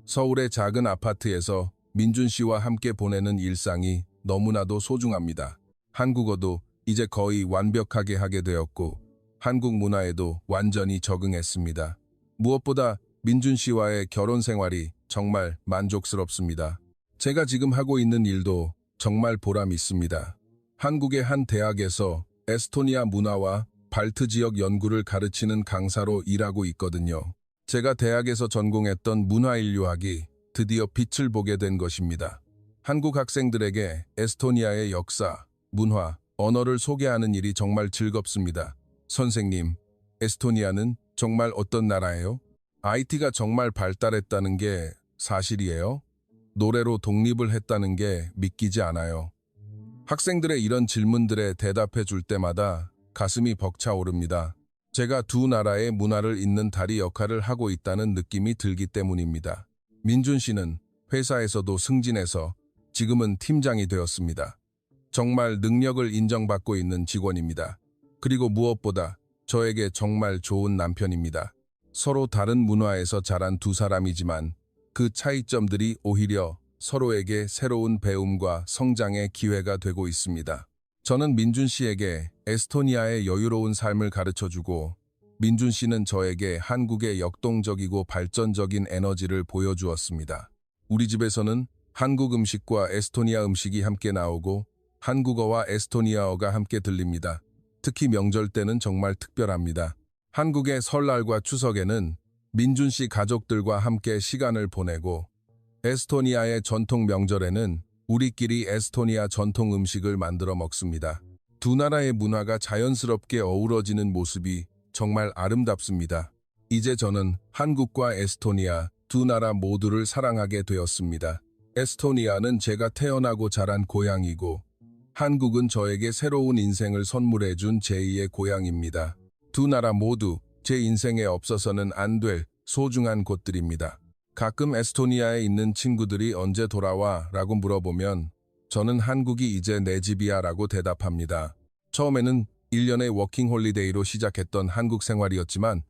Speaker 1: 서울의 작은 아파트에서 민준 씨와 함께 보내는 일상이 너무나도 소중합니다. 한국어도 이제 거의 완벽하게 하게 되었고 한국 문화에도 완전히 적응했습니다. 무엇보다 민준 씨와의 결혼 생활이 정말 만족스럽습니다. 제가 지금 하고 있는 일도 정말 보람 있습니다. 한국의 한 대학에서 에스토니아 문화와 발트 지역 연구를 가르치는 강사로 일하고 있거든요. 제가 대학에서 전공했던 문화인류학이 드디어 빛을 보게 된 것입니다. 한국 학생들에게 에스토니아의 역사, 문화, 언어를 소개하는 일이 정말 즐겁습니다. 선생님, 에스토니아는 정말 어떤 나라예요? IT가 정말 발달했다는 게 사실이에요? 노래로 독립을 했다는 게 믿기지 않아요. 학생들의 이런 질문들에 대답해 줄 때마다 가슴이 벅차오릅니다. 제가 두 나라의 문화를 잇는 다리 역할을 하고 있다는 느낌이 들기 때문입니다. 민준 씨는 회사에서도 승진해서 지금은 팀장이 되었습니다. 정말 능력을 인정받고 있는 직원입니다. 그리고 무엇보다 저에게 정말 좋은 남편입니다. 서로 다른 문화에서 자란 두 사람이지만 그 차이점들이 오히려 서로에게 새로운 배움과 성장의 기회가 되고 있습니다. 저는 민준 씨에게 에스토니아의 여유로운 삶을 가르쳐주고 민준 씨는 저에게 한국의 역동적이고 발전적인 에너지를 보여주었습니다. 우리 집에서는 한국 음식과 에스토니아 음식이 함께 나오고 한국어와 에스토니아어가 함께 들립니다. 특히 명절 때는 정말 특별합니다. 한국의 설날과 추석에는 민준 씨 가족들과 함께 시간을 보내고 에스토니아의 전통 명절에는 우리끼리 에스토니아 전통 음식을 만들어 먹습니다. 두 나라의 문화가 자연스럽게 어우러지는 모습이 정말 아름답습니다. 이제 저는 한국과 에스토니아 두 나라 모두를 사랑하게 되었습니다. 에스토니아는 제가 태어나고 자란 고향이고 한국은 저에게 새로운 인생을 선물해준 제2의 고향입니다. 두 나라 모두 제 인생에 없어서는 안 될 소중한 곳들입니다. 가끔 에스토니아에 있는 친구들이 언제 돌아와? 라고 물어보면 저는 한국이 이제 내 집이야 라고 대답합니다. 처음에는 1년의 워킹홀리데이로 시작했던 한국 생활이었지만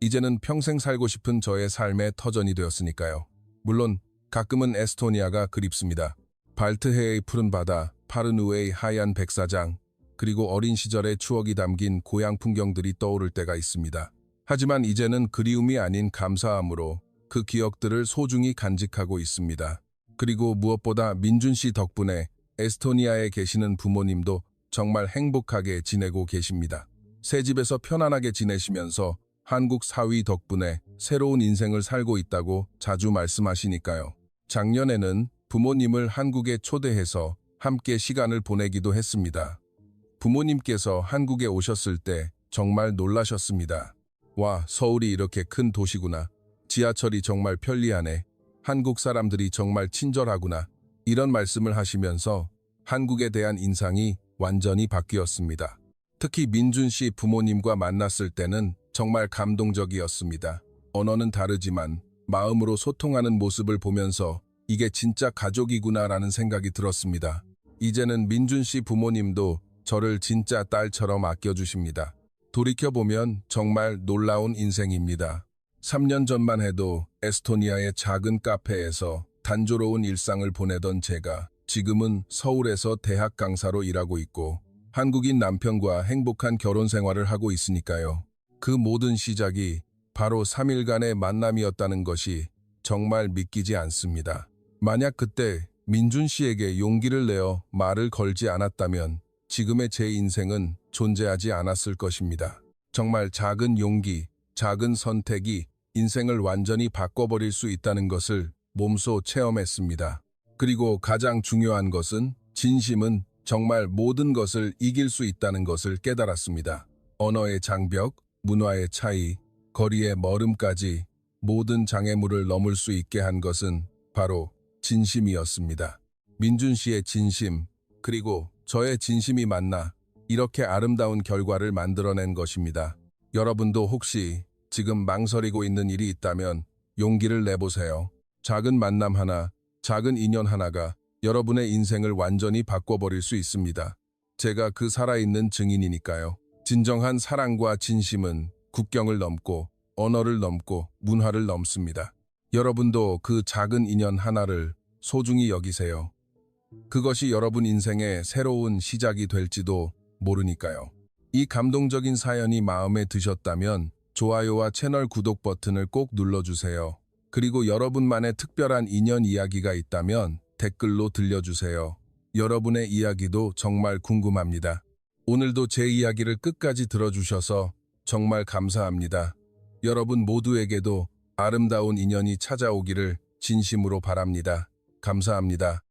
Speaker 1: 이제는 평생 살고 싶은 저의 삶의 터전이 되었으니까요. 물론 가끔은 에스토니아가 그립습니다. 발트해의 푸른 바다, 파르누의 하얀 백사장, 그리고 어린 시절의 추억이 담긴 고향 풍경들이 떠오를 때가 있습니다. 하지만 이제는 그리움이 아닌 감사함으로 그 기억들을 소중히 간직하고 있습니다. 그리고 무엇보다 민준 씨 덕분에 에스토니아에 계시는 부모님도 정말 행복하게 지내고 계십니다. 새 집에서 편안하게 지내시면서 한국 사위 덕분에 새로운 인생을 살고 있다고 자주 말씀하시니까요. 작년에는 부모님을 한국에 초대해서 함께 시간을 보내기도 했습니다. 부모님께서 한국에 오셨을 때 정말 놀라셨습니다. 와, 서울이 이렇게 큰 도시구나. 지하철이 정말 편리하네. 한국 사람들이 정말 친절하구나. 이런 말씀을 하시면서 한국에 대한 인상이 완전히 바뀌었습니다. 특히 민준 씨 부모님과 만났을 때는 정말 감동적이었습니다. 언어는 다르지만 마음으로 소통하는 모습을 보면서 이게 진짜 가족이구나라는 생각이 들었습니다. 이제는 민준 씨 부모님도 저를 진짜 딸처럼 아껴주십니다. 돌이켜보면 정말 놀라운 인생입니다. 3년 전만 해도 에스토니아의 작은 카페에서 단조로운 일상을 보내던 제가 지금은 서울에서 대학 강사로 일하고 있고 한국인 남편과 행복한 결혼 생활을 하고 있으니까요. 그 모든 시작이 바로 3일간의 만남이었다는 것이 정말 믿기지 않습니다. 만약 그때 민준 씨에게 용기를 내어 말을 걸지 않았다면 지금의 제 인생은 존재하지 않았을 것입니다. 정말 작은 용기, 작은 선택이 인생을 완전히 바꿔버릴 수 있다는 것을 몸소 체험했습니다. 그리고 가장 중요한 것은 진심은 정말 모든 것을 이길 수 있다는 것을 깨달았습니다. 언어의 장벽, 문화의 차이, 거리의 멀음까지 모든 장애물을 넘을 수 있게 한 것은 바로 진심이었습니다. 민준 씨의 진심, 그리고 저의 진심이 만나 이렇게 아름다운 결과를 만들어낸 것입니다. 여러분도 혹시 지금 망설이고 있는 일이 있다면 용기를 내보세요. 작은 만남 하나, 작은 인연 하나가 여러분의 인생을 완전히 바꿔버릴 수 있습니다. 제가 그 살아있는 증인이니까요. 진정한 사랑과 진심은 국경을 넘고 언어를 넘고 문화를 넘습니다. 여러분도 그 작은 인연 하나를 소중히 여기세요. 그것이 여러분 인생의 새로운 시작이 될지도 모르니까요. 이 감동적인 사연이 마음에 드셨다면 좋아요와 채널 구독 버튼을 꼭 눌러주세요. 그리고 여러분만의 특별한 인연 이야기가 있다면 댓글로 들려주세요. 여러분의 이야기도 정말 궁금합니다. 오늘도 제 이야기를 끝까지 들어주셔서 정말 감사합니다. 여러분 모두에게도 아름다운 인연이 찾아오기를 진심으로 바랍니다. 감사합니다.